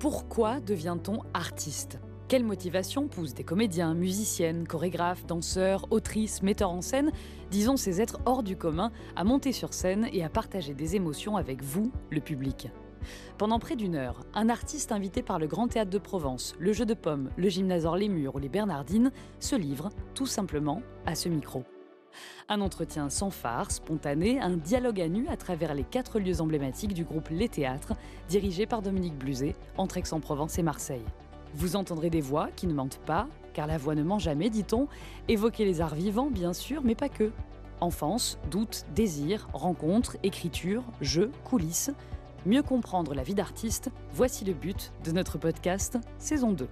Pourquoi devient-on artiste ? Quelle motivation pousse des comédiens, musiciennes, chorégraphes, danseurs, autrices, metteurs en scène, disons ces êtres hors du commun, à monter sur scène et à partager des émotions avec vous, le public ? Pendant près d'une heure, un artiste invité par le Grand Théâtre de Provence, le Jeu de Paume, le Gymnaseur Les Murs ou les Bernardines se livre, tout simplement, à ce micro. Un entretien sans phare, spontané, un dialogue à nu à travers les 4 lieux emblématiques du groupe Les Théâtres, dirigé par Dominique Bluzet, entre Aix-en-Provence et Marseille. Vous entendrez des voix qui ne mentent pas, car la voix ne ment jamais, dit-on, évoquer les arts vivants, bien sûr, mais pas que. Enfance, doute, désir, rencontres, écriture, jeux, coulisses. Mieux comprendre la vie d'artiste, voici le but de notre podcast, saison 2.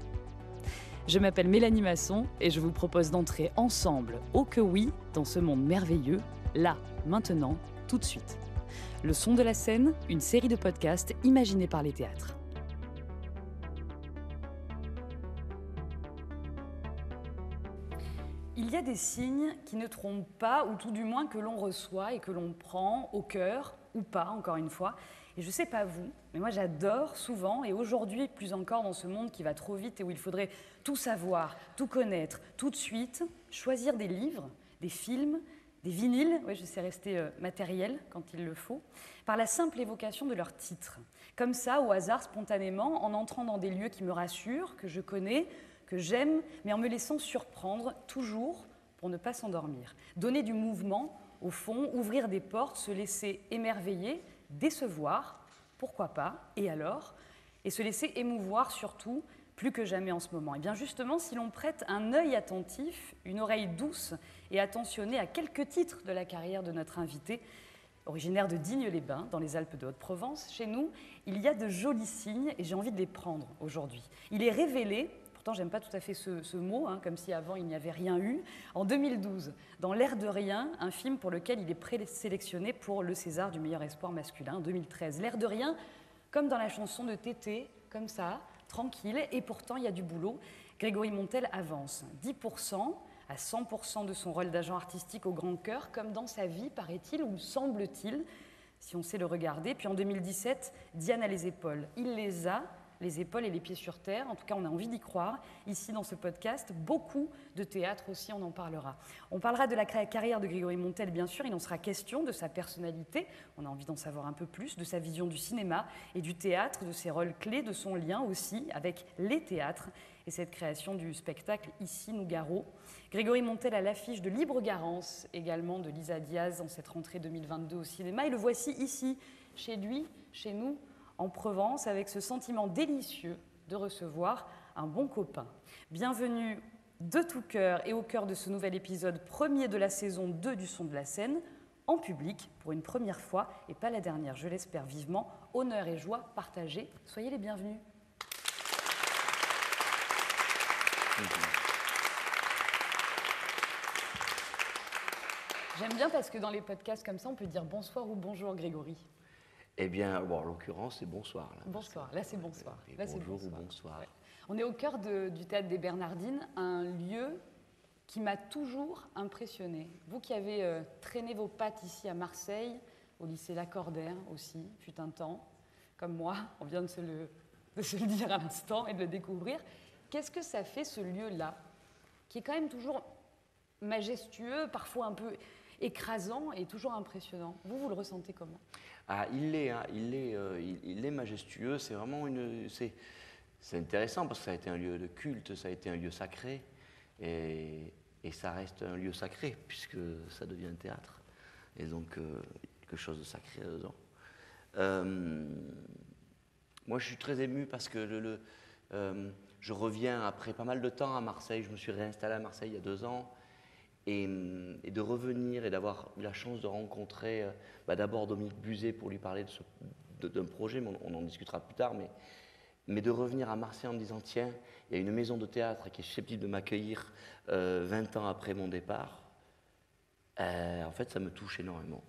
Je m'appelle Mélanie Masson et je vous propose d'entrer ensemble, oh que oui, dans ce monde merveilleux, là, maintenant, tout de suite. Le son de la scène, une série de podcasts imaginés par les théâtres. Il y a des signes qui ne trompent pas, ou tout du moins que l'on reçoit et que l'on prend au cœur, ou pas, encore une fois. Et je ne sais pas vous, mais moi j'adore souvent, et aujourd'hui plus encore dans ce monde qui va trop vite et où il faudrait tout savoir, tout connaître, tout de suite, choisir des livres, des films, des vinyles, ouais, je sais rester matériel quand il le faut, par la simple évocation de leur titre. Comme ça, au hasard, spontanément, en entrant dans des lieux qui me rassurent, que je connais, que j'aime, mais en me laissant surprendre, toujours pour ne pas s'endormir. Donner du mouvement, au fond, ouvrir des portes, se laisser émerveiller, décevoir, pourquoi pas, et alors ? Et se laisser émouvoir surtout, plus que jamais en ce moment. Et bien justement, si l'on prête un œil attentif, une oreille douce et attentionnée à quelques titres de la carrière de notre invité, originaire de Digne-les-Bains, dans les Alpes de Haute-Provence, chez nous, il y a de jolis signes et j'ai envie de les prendre aujourd'hui. Il est révélé, pourtant j'aime pas tout à fait ce mot, comme si avant il n'y avait rien eu, en 2012, dans L'air de rien, un film pour lequel il est présélectionné pour le César du meilleur espoir masculin, en 2013. L'air de rien, comme dans la chanson de Tété, comme ça, tranquille, et pourtant il y a du boulot. Grégory Montel avance, 10% à 100% de son rôle d'agent artistique au grand cœur, comme dans sa vie, paraît-il, ou semble-t-il, si on sait le regarder. Puis en 2017, Diane a les épaules. Il les a, les épaules et les pieds sur terre. En tout cas, on a envie d'y croire. Ici, dans ce podcast, beaucoup de théâtre aussi, on en parlera. On parlera de la carrière de Grégory Montel, bien sûr. Il en sera question, de sa personnalité. On a envie d'en savoir un peu plus, de sa vision du cinéma et du théâtre, de ses rôles clés, de son lien aussi avec les théâtres et cette création du spectacle Ici Nougaro. Grégory Montel à l'affiche de Libre Garance, également de Lisa Diaz en cette rentrée 2022 au cinéma. Et le voici ici, chez lui, chez nous, en Provence, avec ce sentiment délicieux de recevoir un bon copain. Bienvenue de tout cœur et au cœur de ce nouvel épisode premier de la saison 2 du Son de la scène, en public, pour une première fois, et pas la dernière, je l'espère vivement. Honneur et joie partagés. Soyez les bienvenus. J'aime bien parce que dans les podcasts comme ça, on peut dire bonsoir ou bonjour, Grégory. Eh bien, bon, en l'occurrence, c'est bonsoir. Là, bonsoir, là c'est bonsoir. Là, bonjour c'est bonsoir. Ou bonsoir. Ouais. On est au cœur du Théâtre des Bernardines, un lieu qui m'a toujours impressionnée. Vous qui avez traîné vos pattes ici à Marseille, au lycée Lacordaire aussi, fut un temps, comme moi, on vient de se le dire à l'instant et de le découvrir. Qu'est-ce que ça fait ce lieu-là, qui est quand même toujours majestueux, parfois un peu écrasant et toujours impressionnant. Vous le ressentez comment ? Ah, il est majestueux. C'est vraiment c'est intéressant parce que ça a été un lieu de culte, ça a été un lieu sacré, et ça reste un lieu sacré puisque ça devient un théâtre. Et donc quelque chose de sacré dedans. Moi, je suis très ému parce que je reviens après pas mal de temps à Marseille. Je me suis réinstallé à Marseille il y a 2 ans. Et de revenir et d'avoir eu la chance de rencontrer d'abord Dominique Bluzet pour lui parler d'un projet, mais on en discutera plus tard, mais de revenir à Marseille en me disant tiens, il y a une maison de théâtre qui est susceptible de m'accueillir 20 ans après mon départ, en fait ça me touche énormément.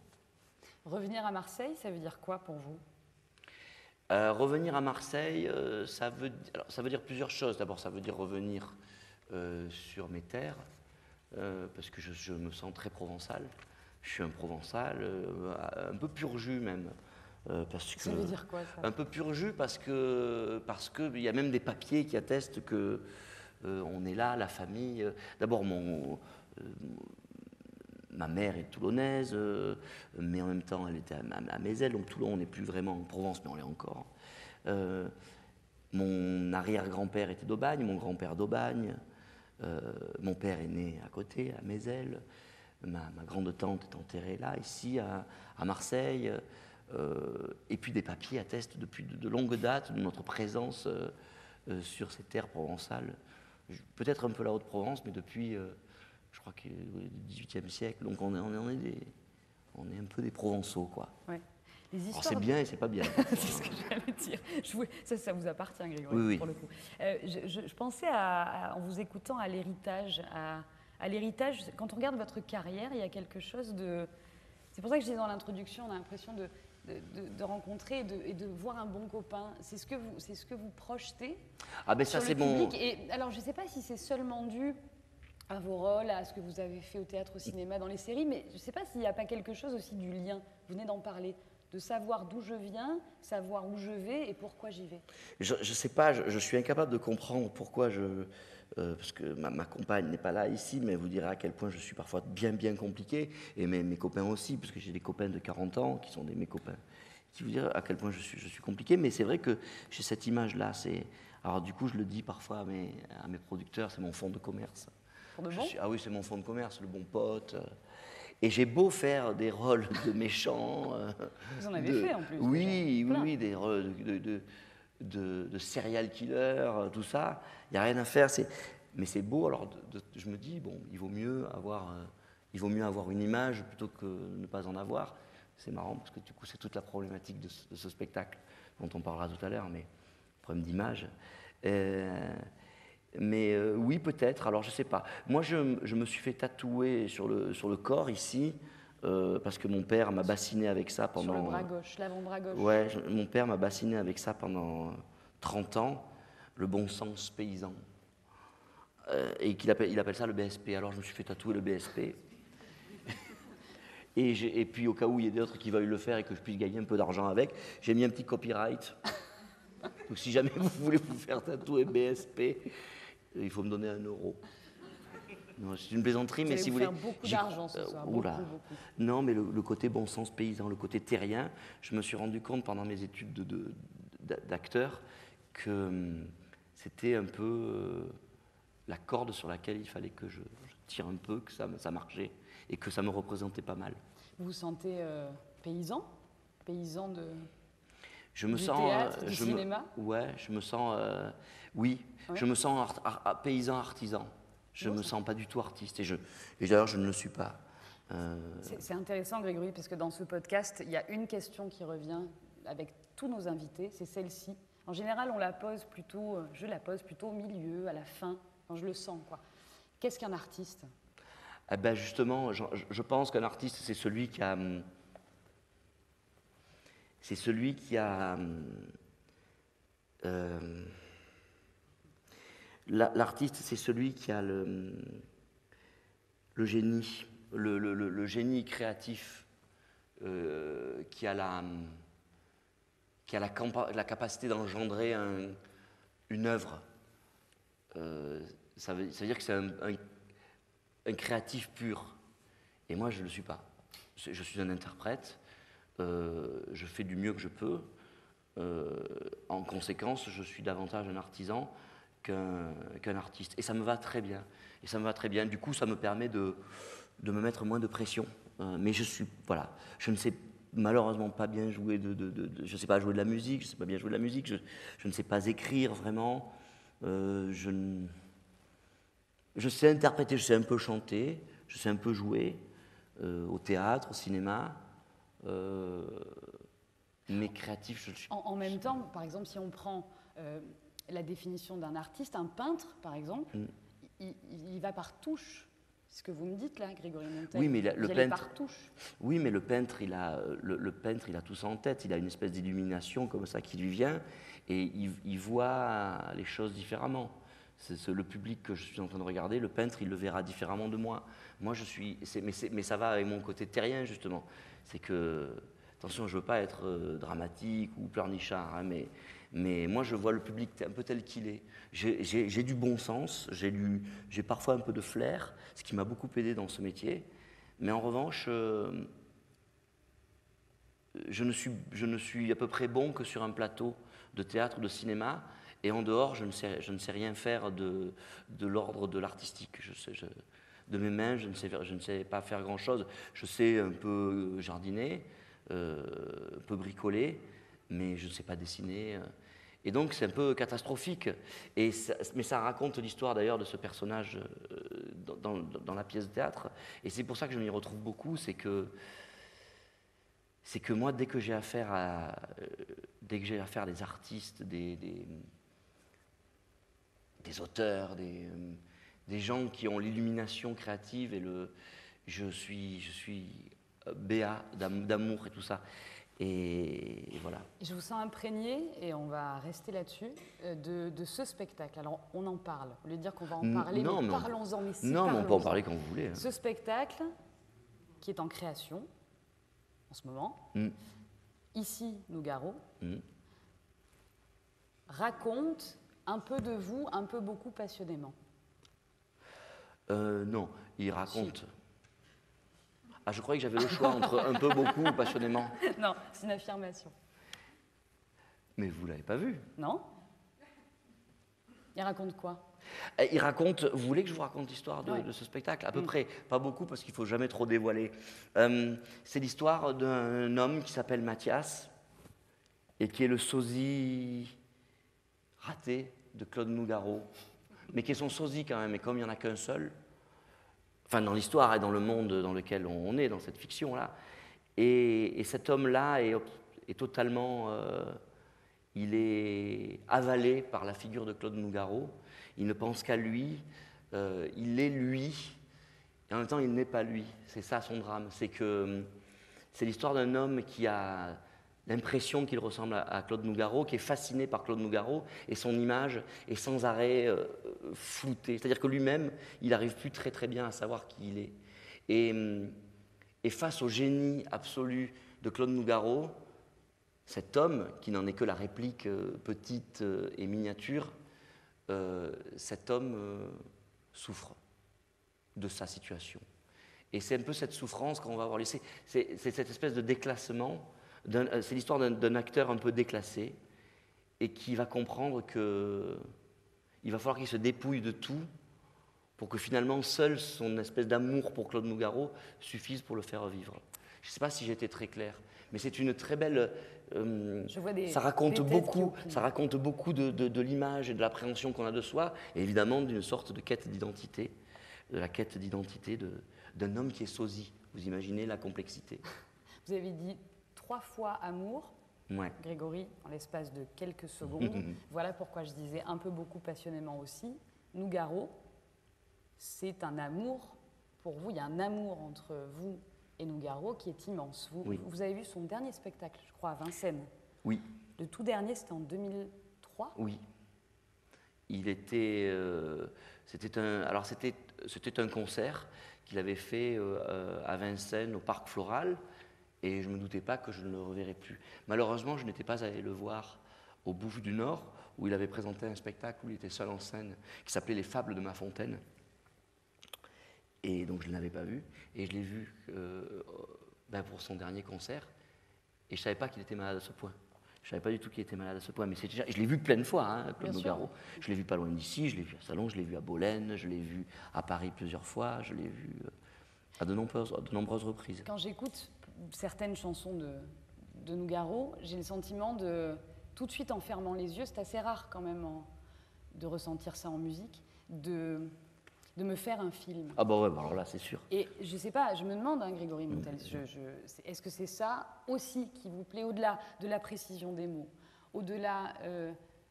Revenir à Marseille, ça veut dire quoi pour vous ? Revenir à Marseille, ça veut dire plusieurs choses. D'abord, ça veut dire revenir sur mes terres, parce que je me sens très provençal. Je suis un provençal, un peu pur jus même. Parce que, Ça veut dire quoi, ça? un peu pur jus parce que il y a même des papiers qui attestent que on est là, la famille. D'abord, ma mère est toulonnaise, mais en même temps, elle était à Mézelles, donc Toulon, on n'est plus vraiment en Provence, mais on l'est encore. Mon arrière-grand-père était d'Aubagne, mon grand-père d'Aubagne, mon père est né à côté, à Mézelles, ma grande-tante est enterrée là, ici, à Marseille, et puis des papiers attestent depuis de longues dates de notre présence sur ces terres provençales. Peut-être un peu la Haute-Provence, mais depuis, je crois que le XVIIIe siècle, donc on est un peu des Provençaux, quoi. Ouais. Les Alors histoires c'est bien et c'est pas bien. C'est ce que j'allais dire. Ça vous appartient, Grégory, Oui, oui. pour le coup. Je pensais, en vous écoutant, à l'héritage. À l'héritage, quand on regarde votre carrière, il y a quelque chose de... C'est pour ça que je disais dans l'introduction, on a l'impression de rencontrer et de voir un bon copain. C'est ce que vous projetez Ah ben ça sur c'est le mon... public. Et alors, je ne sais pas si c'est seulement dû à vos rôles, à ce que vous avez fait au théâtre, au cinéma, dans les séries, mais je ne sais pas s'il n'y a pas quelque chose aussi du lien. Vous venez d'en parler. De savoir d'où je viens, savoir où je vais et pourquoi j'y vais. Je ne sais pas, je suis incapable de comprendre pourquoi parce que ma compagne n'est pas là ici, mais elle vous dira à quel point je suis parfois bien compliqué, et mes copains aussi, parce que j'ai des copains de 40 ans qui sont mes copains, qui vous diront à quel point je suis compliqué, mais c'est vrai que j'ai cette image-là. Alors du coup, je le dis parfois à mes producteurs, c'est mon fonds de commerce. Pour de bon ? Ah oui, c'est mon fonds de commerce, le bon pote. Et j'ai beau faire des rôles de méchants. Vous en avez fait en plus. Oui, des rôles de serial killer, tout ça. Il n'y a rien à faire. Mais c'est beau. Alors je me dis, bon, il vaut mieux avoir une image plutôt que ne pas en avoir. C'est marrant parce que du coup, c'est toute la problématique de ce spectacle dont on parlera tout à l'heure, mais problème d'image. Mais oui, peut-être. Alors, je ne sais pas. Moi, je me suis fait tatouer sur le corps, ici, parce que mon père m'a bassiné avec ça pendant... Sur le bras gauche, l'avant-bras gauche. Ouais, mon père m'a bassiné avec ça pendant 30 ans, le bon sens paysan. Et il appelle ça le BSP. Alors, je me suis fait tatouer le BSP. Et puis, au cas où il y ait d'autres qui veulent le faire et que je puisse gagner un peu d'argent avec, j'ai mis un petit copyright. Donc, si jamais vous voulez vous faire tatouer BSP, il faut me donner 1 euro. Non, c'est une plaisanterie, mais si vous voulez... Vous allez faire beaucoup d'argent ce soir, beaucoup. Non, mais le côté bon sens paysan, le côté terrien, je me suis rendu compte pendant mes études d'acteur que c'était un peu la corde sur laquelle il fallait que je tire un peu, que ça marchait et que ça me représentait pas mal. Vous vous sentez paysan ? Paysan du théâtre, du cinéma ? Ouais, je me sens... oui, ouais. Je me sens paysan artisan. Je ne me sens pas du tout artiste. Et d'ailleurs, je ne le suis pas. C'est intéressant, Grégory, parce que dans ce podcast, il y a une question qui revient avec tous nos invités, c'est celle-ci. En général, je la pose plutôt au milieu, à la fin, quand je le sens, quoi. Qu'est-ce qu'un artiste ? Eh ben justement, je pense qu'un artiste, c'est celui qui a... L'artiste, c'est celui qui a le génie, le génie créatif, qui a la capacité d'engendrer une œuvre. Ça veut dire que c'est un créatif pur. Et moi, je ne le suis pas. Je suis un interprète, je fais du mieux que je peux. En conséquence, je suis davantage un artisan qu'un artiste. Et ça me va très bien. Du coup, ça me permet de me mettre moins de pression. Mais je ne sais malheureusement pas bien jouer je ne sais pas jouer de la musique, je ne sais pas bien jouer de la musique, je ne sais pas écrire vraiment. Je sais interpréter, je sais un peu chanter, je sais un peu jouer au théâtre, au cinéma. Mais créatif, je le suis. En même temps, par exemple, si on prend la définition d'un artiste, un peintre, par exemple, il va par touche. C'est ce que vous me dites là, Grégory Montel. Oui, mais le peintre. Par touche. Oui, mais le peintre, il a tout ça en tête. Il a une espèce d'illumination comme ça qui lui vient, et il voit les choses différemment. C'est le public que je suis en train de regarder. Le peintre, il le verra différemment de moi. Moi, mais ça va avec mon côté terrien justement. C'est que Attention, je ne veux pas être dramatique ou pleurnichard, hein, mais moi je vois le public un peu tel qu'il est. J'ai du bon sens, j'ai parfois un peu de flair, ce qui m'a beaucoup aidé dans ce métier. Mais en revanche, je ne suis à peu près bon que sur un plateau de théâtre ou de cinéma, et en dehors, je ne sais rien faire de l'ordre de l'artistique. De mes mains, je ne sais pas faire grand-chose. Je sais un peu jardiner, un peu bricoler, mais je ne sais pas dessiner. Et donc, c'est un peu catastrophique. Mais ça raconte l'histoire d'ailleurs de ce personnage dans la pièce de théâtre. Et c'est pour ça que je m'y retrouve beaucoup, c'est que moi, dès que j'ai affaire à des artistes, des auteurs, des gens qui ont l'illumination créative je suis béat d'amour et tout ça. Et voilà. Je vous sens imprégné, et on va rester là-dessus, de ce spectacle. Alors, on en parle. Au lieu de dire qu'on va en parler, mais parlons-en. Non, mais on peut en parler quand vous voulez. Hein. Ce spectacle, qui est en création, en ce moment, ici, Nougaro, raconte un peu de vous, un peu beaucoup passionnément. Non, il raconte... Ah, je croyais que j'avais le choix entre un peu, beaucoup ou passionnément. Non, c'est une affirmation. Mais vous ne l'avez pas vu. Non. Il raconte quoi? Il raconte... Vous voulez que je vous raconte l'histoire de ce spectacle? À peu près, pas beaucoup parce qu'il ne faut jamais trop dévoiler. C'est l'histoire d'un homme qui s'appelle Mathias et qui est le sosie raté de Claude Nougaro, mais qui est son sosie quand même, et comme il n'y en a qu'un seul, enfin dans l'histoire et dans le monde dans lequel on est, dans cette fiction-là, et cet homme-là est totalement... il est avalé par la figure de Claude Nougaro, il ne pense qu'à lui, il est lui, et en même temps il n'est pas lui. C'est ça son drame, c'est l'histoire d'un homme qui a l'impression qu'il ressemble à Claude Nougaro, qui est fasciné par Claude Nougaro, et son image est sans arrêt floutée. C'est-à-dire que lui-même, il n'arrive plus très très bien à savoir qui il est. Et face au génie absolu de Claude Nougaro, cet homme, qui n'en est que la réplique petite et miniature, cet homme souffre de sa situation. Et c'est un peu cette souffrance qu'on va avoir laissée. C'est cette espèce de déclassement. C'est l'histoire d'un acteur un peu déclassé et qui va comprendre qu'il va falloir qu'il se dépouille de tout pour que finalement seul son espèce d'amour pour Claude Nougaro suffise pour le faire vivre. Je ne sais pas si j'ai été très clair, mais c'est une très belle... ça raconte beaucoup de l'image et de l'appréhension qu'on a de soi, et évidemment d'une sorte de quête d'identité, de la quête d'identité d'un homme qui est sosie. Vous imaginez la complexité. Vous avez dit 3 fois amour, ouais. Grégory, en l'espace de quelques secondes. Voilà pourquoi je disais un peu beaucoup passionnément aussi. Nougaro, c'est un amour pour vous. Il y a un amour entre vous et Nougaro qui est immense. Vous avez vu son dernier spectacle, je crois, à Vincennes. Oui. Le tout dernier, c'était en 2003. Oui. Il était... c'était un concert qu'il avait fait à Vincennes, au Parc Floral, et je ne me doutais pas que je ne le reverrais plus. Malheureusement, je n'étais pas allé le voir au Bouffe du Nord, où il avait présenté un spectacle où il était seul en scène, qui s'appelait Les Fables de Ma Fontaine. Et donc je ne l'avais pas vu, et je l'ai vu pour son dernier concert, et je ne savais pas qu'il était malade à ce point. Je ne savais pas du tout qu'il était malade à ce point, mais je l'ai vu plein de fois, hein, Claude Nougaro. Je l'ai vu pas loin d'ici, je l'ai vu à Salon, je l'ai vu à Bolène, je l'ai vu à Paris plusieurs fois, je l'ai vu à de nombreuses reprises. Quand j'écoute certaines chansons de Nougaro, j'ai le sentiment de, tout de suite en fermant les yeux, c'est assez rare quand même de ressentir ça en musique, de me faire un film. Ah bah ouais, alors là c'est sûr. Et je sais pas, je me demande, hein, Grégory Montel, est-ce que c'est ça aussi qui vous plaît, au-delà de la précision des mots, au-delà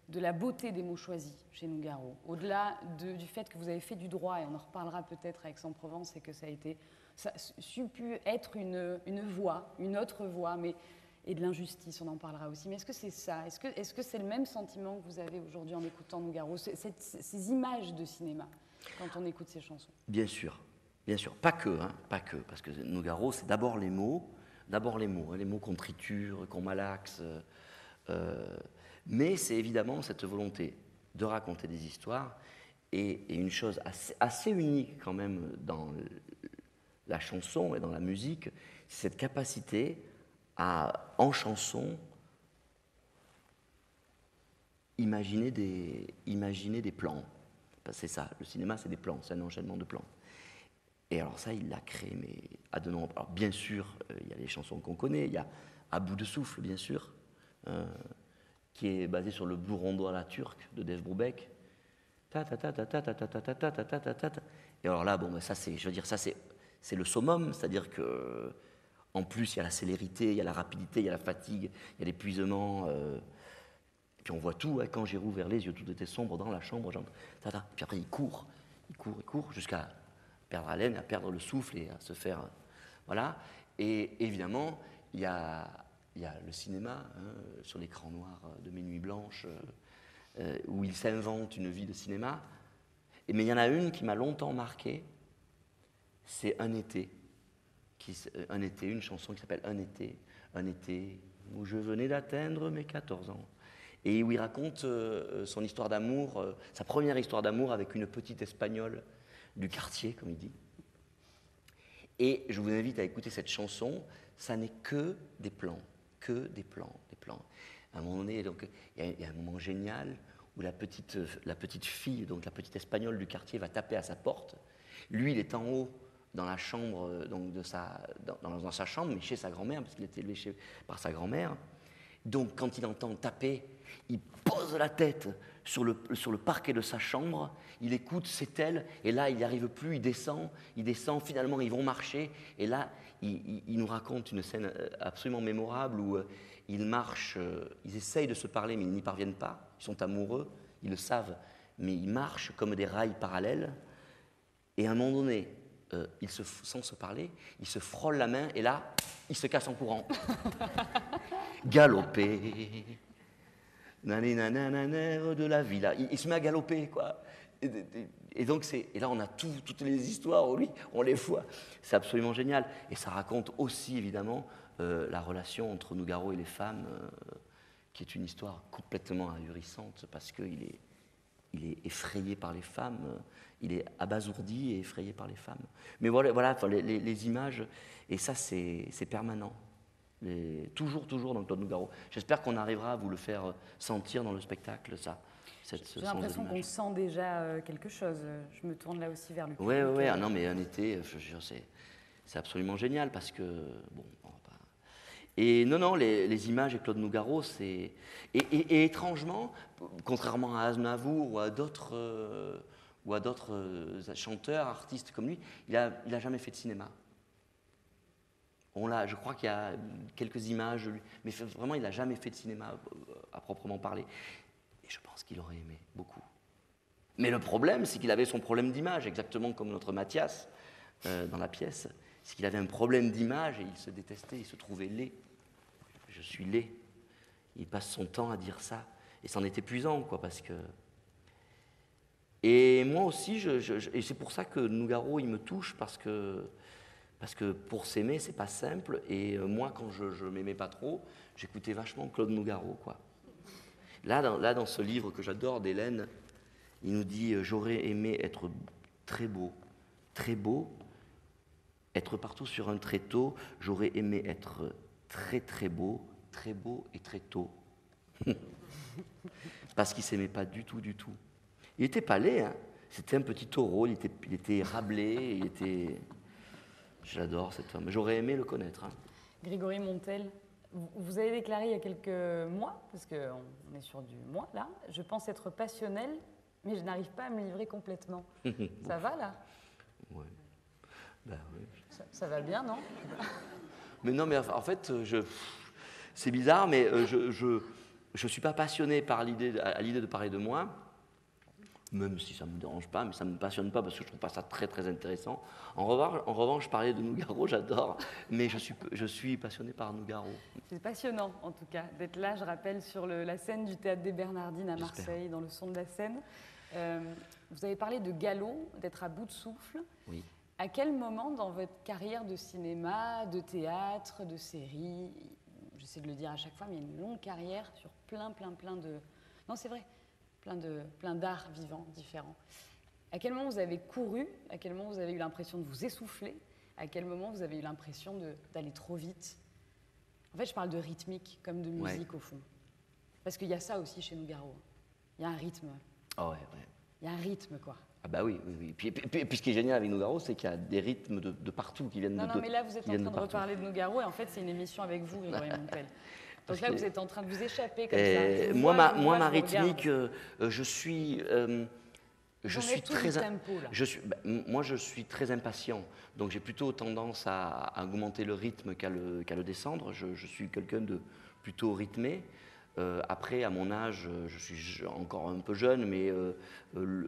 de la beauté des mots choisis chez Nougaro, au-delà du fait que vous avez fait du droit, et on en reparlera peut-être avec Aix-en-Provence, et que ça a pu être une voix, une autre voix, et de l'injustice, on en parlera aussi. Mais est-ce que c'est ça? Est-ce que c'est le même sentiment que vous avez aujourd'hui en écoutant Nougaro, ces images de cinéma quand on écoute ces chansons? Bien sûr, pas que, parce que Nougaro, c'est d'abord les mots, d'abord les mots qu'on triture, qu'on malaxe. Mais c'est évidemment cette volonté de raconter des histoires. Et une chose assez unique quand même dans la chanson et dans la musique, c'est cette capacité à, en chanson, imaginer des plans. C'est ça, le cinéma c'est des plans, c'est un enchaînement de plans. Et alors ça, il l'a créé, mais à de nombreux... Alors bien sûr, il y a les chansons qu'on connaît, il y a À bout de souffle, bien sûr, qui est basé sur le Blue Rondo à la turque de Dave Brubeck. Ta ta ta ta ta ta ta ta ta ta ta ta ta ta. Et alors là, bon, ça c'est, je veux dire, ça c'est le summum, c'est-à-dire que en plus il y a la célérité, il y a la rapidité, il y a la fatigue, il y a l'épuisement. Puis on voit tout. Hein, quand j'ai rouvert les yeux, tout était sombre dans la chambre. Puis après il court jusqu'à perdre haleine, à perdre le souffle et à se faire, voilà. Et évidemment, il y a le cinéma hein, sur l'écran noir de Mes Nuits Blanches. Où il s'invente une vie de cinéma. Mais il y en a une qui m'a longtemps marqué, c'est Un été. Une chanson qui s'appelle Un été où je venais d'atteindre mes 14 ans. Et où il raconte son histoire d'amour, sa première histoire d'amour avec une petite Espagnole du quartier, comme il dit. Et je vous invite à écouter cette chanson, ça n'est que des plans. À un moment donné, donc, il y a un moment génial où la petite fille, donc la petite Espagnole du quartier, va taper à sa porte. Lui, il est en haut dans la chambre, donc dans sa chambre, mais chez sa grand-mère, parce qu'il était élevé par sa grand-mère. Donc, quand il entend taper, il pose la tête sur le parquet de sa chambre, il écoute, c'est elle, et là, il n'y arrive plus, il descend, finalement, ils vont marcher, et là, il nous raconte une scène absolument mémorable où ils marchent, ils essayent de se parler, mais ils n'y parviennent pas, ils sont amoureux, ils le savent, mais ils marchent comme des rails parallèles, et à un moment donné, sans se parler, ils se frôlent la main, et là, ils se cassent en courant. Galoper, nananananer de la vie, là. Il se met à galoper, quoi. Et donc, et là, on a toutes les histoires, on les voit. C'est absolument génial. Et ça raconte aussi, évidemment, la relation entre Nougaro et les femmes, qui est une histoire complètement ahurissante, parce qu'il est effrayé par les femmes, il est abasourdi et effrayé par les femmes. Mais voilà les images, et ça, c'est permanent. Toujours dans Claude Nougaro. J'espère qu'on arrivera à vous le faire sentir dans le spectacle, ça. J'ai l'impression qu'on sent déjà quelque chose. Je me tourne là aussi vers le public. Oui, ah non, mais Un été, je jure, c'est absolument génial parce que, bon, et non, les images et Claude Nougaro, c'est... Et étrangement, contrairement à Aznavour ou à d'autres chanteurs, artistes comme lui, il a jamais fait de cinéma. Je crois qu'il y a quelques images de lui, mais vraiment, il n'a jamais fait de cinéma à proprement parler. Et je pense qu'il aurait aimé beaucoup. Mais le problème, c'est qu'il avait son problème d'image, exactement comme notre Mathias dans la pièce. C'est qu'il avait un problème d'image et il se détestait, il se trouvait laid. Je suis laid. Il passe son temps à dire ça. Et c'en est épuisant, quoi, parce que... Et moi aussi, et c'est pour ça que Nougaro, il me touche, parce que pour s'aimer, c'est pas simple. Et moi, quand je m'aimais pas trop, j'écoutais vachement Claude Nougaro, quoi. Là, dans ce livre que j'adore d'Hélène, il nous dit « J'aurais aimé être très beau, être partout sur un tréteau. J'aurais aimé être très beau et très tôt. » Parce qu'il s'aimait pas du tout. Il était pas laid, hein. C'était un petit taureau, il était rablé, J'adore cet homme. J'aurais aimé le connaître. Hein. Grégory Montel, vous avez déclaré il y a quelques mois, parce qu'on est sur du mois là, je pense être passionnel, mais je n'arrive pas à me livrer complètement. Ça va là? Ouais. Ben, oui. Ça va bien, non? Mais non, mais en fait, c'est bizarre, mais je suis pas passionné à l'idée de parler de moi. Même si ça ne me dérange pas, mais ça ne me passionne pas parce que je trouve pas ça très intéressant. En revanche, parler de Nougaro, j'adore, mais je suis passionné par Nougaro. C'est passionnant, en tout cas, d'être là, je rappelle, sur la scène du Théâtre des Bernardines à Marseille, dans le son de la Seine. Vous avez parlé de galop, d'être à bout de souffle. Oui. À quel moment dans votre carrière de cinéma, de théâtre, de série, j'essaie de le dire à chaque fois, mais il y a une longue carrière sur plein de... Non, c'est vrai, plein d'arts vivants différents. À quel moment vous avez couru? À quel moment vous avez eu l'impression de vous essouffler? À quel moment vous avez eu l'impression d'aller trop vite? En fait, je parle de rythmique comme de musique au fond. Parce qu'il y a ça aussi chez Nougaro. Il y a un rythme. Ah ouais. Il y a un rythme, quoi. Ah bah oui. Puis ce qui est génial avec Nougaro, c'est qu'il y a des rythmes de partout qui viennent de Non, mais là, vous êtes en train de reparler de Nougaro, et en fait, c'est une émission avec vous, Grégory Montel. Donc là, vous êtes en train de vous échapper comme ça. Moi, ma rythmique, je suis très... tempo, là. Moi, je suis très impatient. Donc, j'ai plutôt tendance à augmenter le rythme qu'à le descendre. Je suis quelqu'un de plutôt rythmé. Après, à mon âge, je suis encore un peu jeune, mais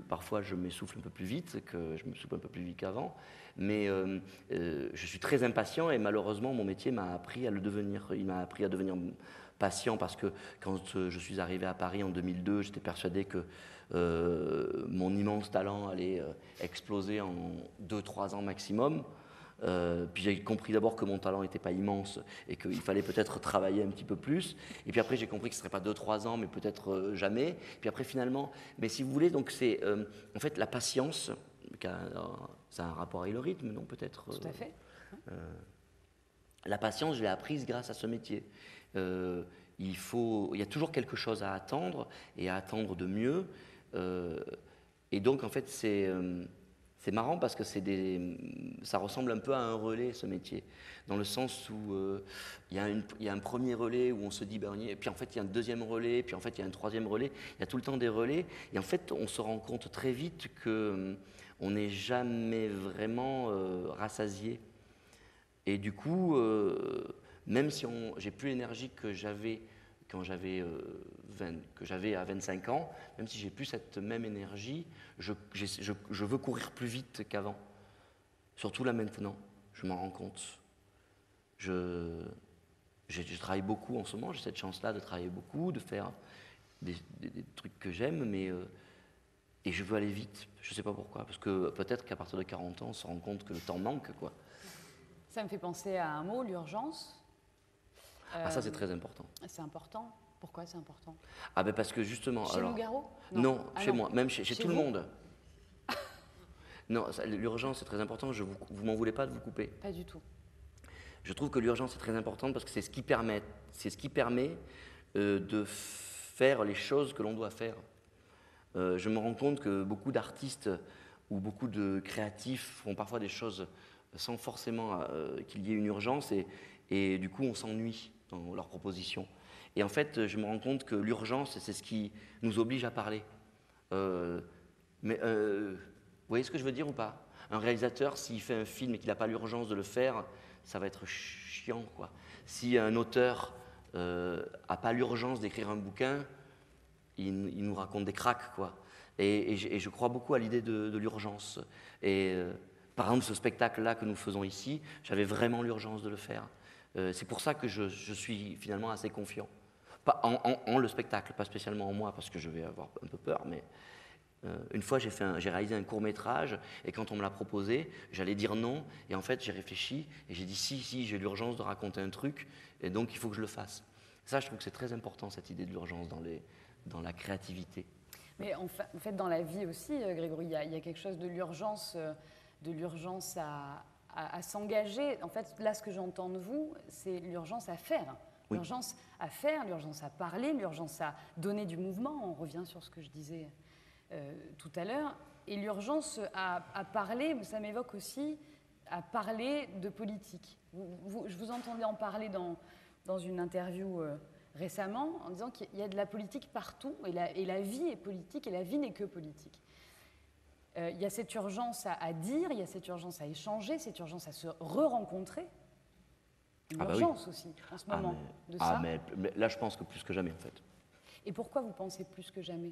parfois je m'essouffle un peu plus vite, qu'avant. Mais je suis très impatient et malheureusement, mon métier m'a appris à le devenir. Il m'a appris à devenir patient parce que quand je suis arrivé à Paris en 2002, j'étais persuadé que mon immense talent allait exploser en 2-3 ans maximum. Puis j'ai compris d'abord que mon talent n'était pas immense et qu'il fallait peut-être travailler un petit peu plus. Et puis après, j'ai compris que ce ne serait pas 2-3 ans, mais peut-être jamais. Puis après, finalement, mais si vous voulez, donc c'est en fait la patience, ça a un rapport avec le rythme, non peut-être Tout à fait. La patience, je l'ai apprise grâce à ce métier. Il y a toujours quelque chose à attendre et à attendre de mieux. Et donc, en fait, c'est marrant parce que ça ressemble un peu à un relais, ce métier, dans le sens où il y a un premier relais où on se dit, et puis en fait il y a un deuxième relais, puis en fait il y a un troisième relais, il y a tout le temps des relais, et en fait on se rend compte très vite qu'on n'est jamais vraiment rassasié. Et du coup, même si j'ai plus l'énergie que j'avais quand j'avais à 25 ans, même si j'ai plus cette même énergie, je veux courir plus vite qu'avant. Surtout là maintenant, je m'en rends compte. Je travaille beaucoup en ce moment, j'ai cette chance-là de travailler beaucoup, de faire des trucs que j'aime, et je veux aller vite. Je ne sais pas pourquoi, parce que peut-être qu'à partir de 40 ans, on se rend compte que le temps manque, quoi. Ça me fait penser à un mot, l'urgence. Ça c'est très important. C'est important. Pourquoi c'est important? Parce que justement... Chez Nougaro? Non, chez moi, même chez tout le monde. Non, l'urgence c'est très important, vous m'en voulez pas de vous couper? Pas du tout. Je trouve que l'urgence est très importante parce que c'est ce qui permet de faire les choses que l'on doit faire. Je me rends compte que beaucoup d'artistes ou beaucoup de créatifs font parfois des choses sans forcément qu'il y ait une urgence et du coup on s'ennuie dans leurs propositions. Et en fait, je me rends compte que l'urgence, c'est ce qui nous oblige à parler. Vous voyez ce que je veux dire ou pas? Un réalisateur, s'il fait un film et qu'il n'a pas l'urgence de le faire, ça va être chiant, quoi. Si un auteur n'a pas l'urgence d'écrire un bouquin, il nous raconte des cracks, quoi. Et je crois beaucoup à l'idée de l'urgence. Et par exemple, ce spectacle-là que nous faisons ici, j'avais vraiment l'urgence de le faire. C'est pour ça que je suis finalement assez confiant. Pas en le spectacle, pas spécialement en moi, parce que je vais avoir un peu peur, mais une fois j'ai réalisé un court-métrage, et quand on me l'a proposé, j'allais dire non, et en fait j'ai réfléchi, et j'ai dit si, j'ai l'urgence de raconter un truc, et donc il faut que je le fasse. Ça, je trouve que c'est très important, cette idée de l'urgence dans la créativité. Mais en fait, dans la vie aussi, Grégory, il y a quelque chose de l'urgence à s'engager. En fait, là, ce que j'entends de vous, c'est l'urgence à faire. Oui. L'urgence à faire, l'urgence à parler, l'urgence à donner du mouvement. On revient sur ce que je disais tout à l'heure. Et l'urgence à parler, ça m'évoque aussi à parler de politique. Je vous entendais en parler dans une interview récemment, en disant qu'il y a de la politique partout, et la vie est politique, et la vie n'est que politique. Il y a cette urgence à dire, il y a cette urgence à échanger, cette urgence à se re-rencontrer. Une urgence aussi, en ce moment, de ça. Mais là, je pense que plus que jamais, en fait. Et pourquoi vous pensez plus que jamais?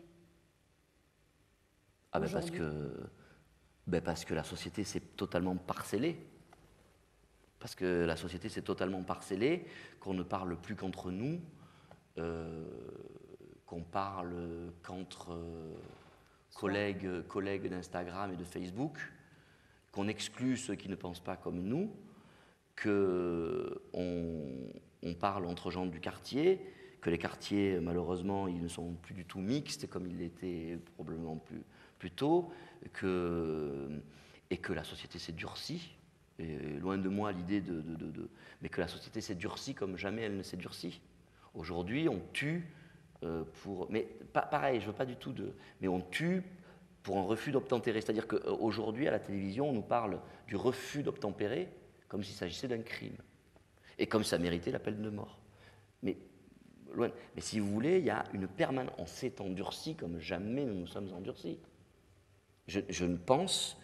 Parce que la société s'est totalement parcellée. Parce que la société s'est totalement parcellée, qu'on ne parle plus qu'entre nous, qu'on parle qu'entre collègues d'Instagram et de Facebook, qu'on exclut ceux qui ne pensent pas comme nous, qu'on parle entre gens du quartier, que les quartiers, malheureusement, ils ne sont plus du tout mixtes comme ils l'étaient probablement plus tôt, et que la société s'est durcie. Et loin de moi l'idée mais que la société s'est durcie comme jamais elle ne s'est durcie. Aujourd'hui, on tue mais pareil, je veux pas du tout mais on tue pour un refus d'obtempérer. C'est-à-dire qu'aujourd'hui, à la télévision, on nous parle du refus d'obtempérer comme s'il s'agissait d'un crime. Et comme ça méritait la peine de mort. Mais si vous voulez, il y a une permanence. On s'est endurci comme jamais nous nous sommes endurcis. Je ne pense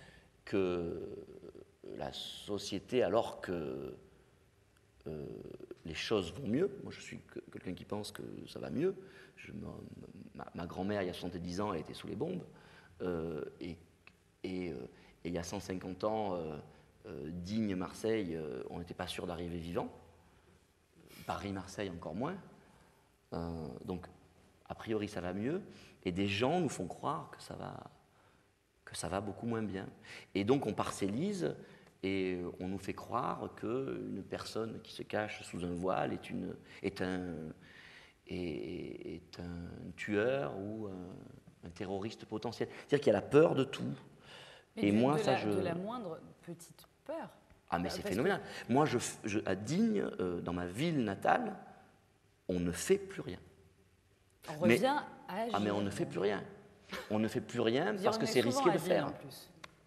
que la société, alors que les choses vont mieux, moi je suis quelqu'un qui pense que ça va mieux, ma grand-mère, il y a 70 ans, elle était sous les bombes, et il y a 150 ans, Digne, Marseille, on n'était pas sûr d'arriver vivant, Paris, Marseille encore moins, donc a priori ça va mieux, et des gens nous font croire que ça va beaucoup moins bien. Et donc on parcellise et on nous fait croire qu'une personne qui se cache sous un voile est un tueur ou un terroriste potentiel. C'est-à-dire qu'il y a la peur de tout. Et moi, de la moindre petite peur. Ah mais c'est phénoménal. Moi, à Digne, dans ma ville natale, on ne fait plus rien. On revient à agir. Ah mais on ne fait plus rien. On ne fait plus rien parce que c'est risqué de faire.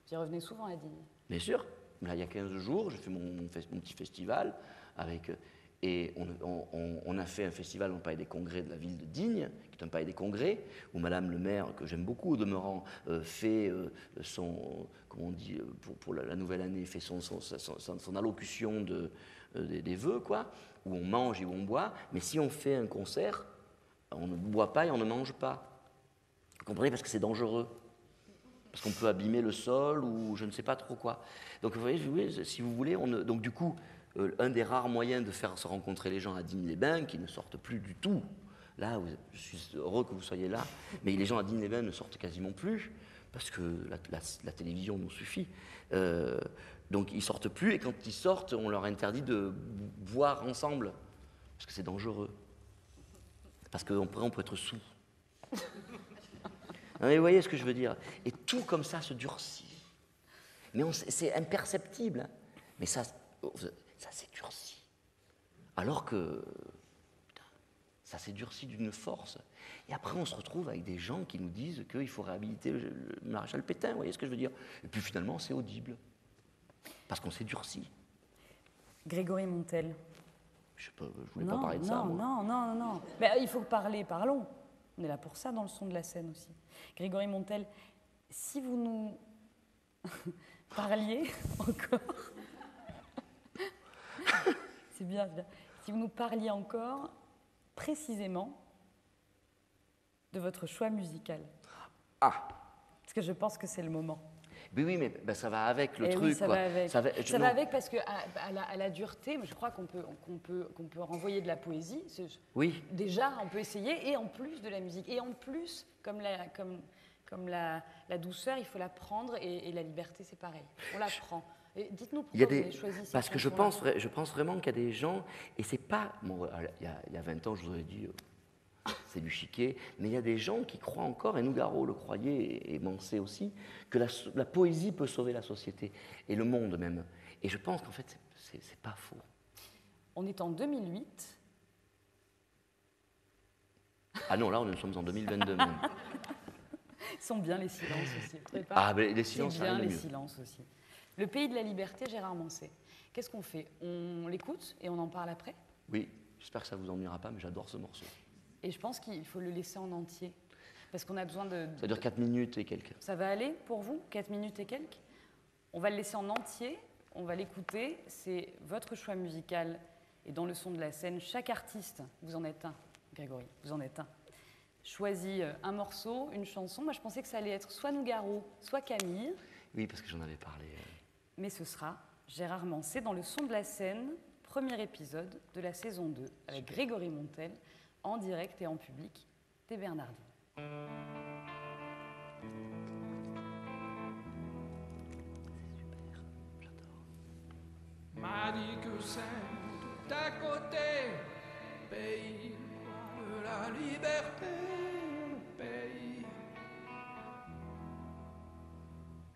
J'y revenais souvent à Digne. Bien sûr. Là, il y a 15 jours, j'ai fait mon petit festival et on a fait un festival dans le Palais des Congrès de la ville de Digne, qui est un palais des Congrès, où Madame le maire, que j'aime beaucoup au demeurant, fait comment on dit, pour la nouvelle année, fait son allocution des vœux, quoi, où on mange et où on boit. Mais si on fait un concert, on ne boit pas et on ne mange pas. Vous comprenez, parce que c'est dangereux. Parce qu'on peut abîmer le sol ou je ne sais pas trop quoi. Donc vous voyez, si vous voulez, donc du coup, un des rares moyens de faire se rencontrer les gens à Digne-les-Bains, qui ne sortent plus du tout, là, je suis heureux que vous soyez là, mais les gens à Digne-les-Bains ne sortent quasiment plus, parce que la télévision nous suffit. Donc ils ne sortent plus, et quand ils sortent, on leur interdit de boire ensemble, parce que c'est dangereux. Parce qu'on peut être sous. Non, mais vous voyez ce que je veux dire? Et tout comme ça se durcit. Mais c'est imperceptible. Hein. Mais ça s'est durci. Alors que putain, ça s'est durci d'une force. Et après, on se retrouve avec des gens qui nous disent qu'il faut réhabiliter le maréchal Pétain. Vous voyez ce que je veux dire? Et puis finalement, c'est audible. Parce qu'on s'est durci. Grégory Montel. Je voulais pas parler de ça. Non. Mais il faut parler, parlons. On est là pour ça dans le son de la scène aussi. Grégory Montel, si vous nous parliez encore, c'est bien, si vous nous parliez encore précisément de votre choix musical. Ah. Parce que je pense que c'est le moment. Oui, mais ben, ça va avec le truc. Oui, ça quoi. va avec. Ça va avec parce qu'à la dureté, je crois qu'on peut renvoyer de la poésie. Oui. Déjà, on peut essayer, et en plus de la musique. Et en plus, comme la douceur, il faut la prendre, et la liberté, c'est pareil. On la prend. Et dites-nous pourquoi vous avez choisi cette parce que je pense vraiment qu'il y a des gens, et c'est pas... Bon, il y a 20 ans, je vous aurais dit... c'est du chiquet, mais il y a des gens qui croient encore, et Nougaro le croyait, et Mancé aussi, que la poésie peut sauver la société, et le monde même. Et je pense qu'en fait, c'est pas faux. On est en 2008. Ah non, là, nous sommes en 2022 même. Ils sont bien les silences aussi. Ah, mais les silences, c'est bien les silences aussi. Le pays de la liberté, Gérard Mancé. Qu'est-ce qu'on fait? On l'écoute et on en parle après? Oui, j'espère que ça vous ennuiera pas, mais j'adore ce morceau. Et je pense qu'il faut le laisser en entier. Parce qu'on a besoin de... Ça dure 4 minutes et quelques. Ça va aller pour vous? 4 minutes et quelques? On va le laisser en entier, on va l'écouter. C'est votre choix musical. Et dans le son de la scène, chaque artiste, vous en êtes un, Grégory, vous en êtes un, choisit un morceau, une chanson. Moi, je pensais que ça allait être soit Nougaro, soit Camille. Oui, parce que j'en avais parlé. Mais ce sera Gérard Mancé dans le son de la scène, premier épisode de la saison 2, avec Grégory Montel, en direct et en public, des Bernardines. m'a dit que c'est tout à côté, pays de la liberté, le pays.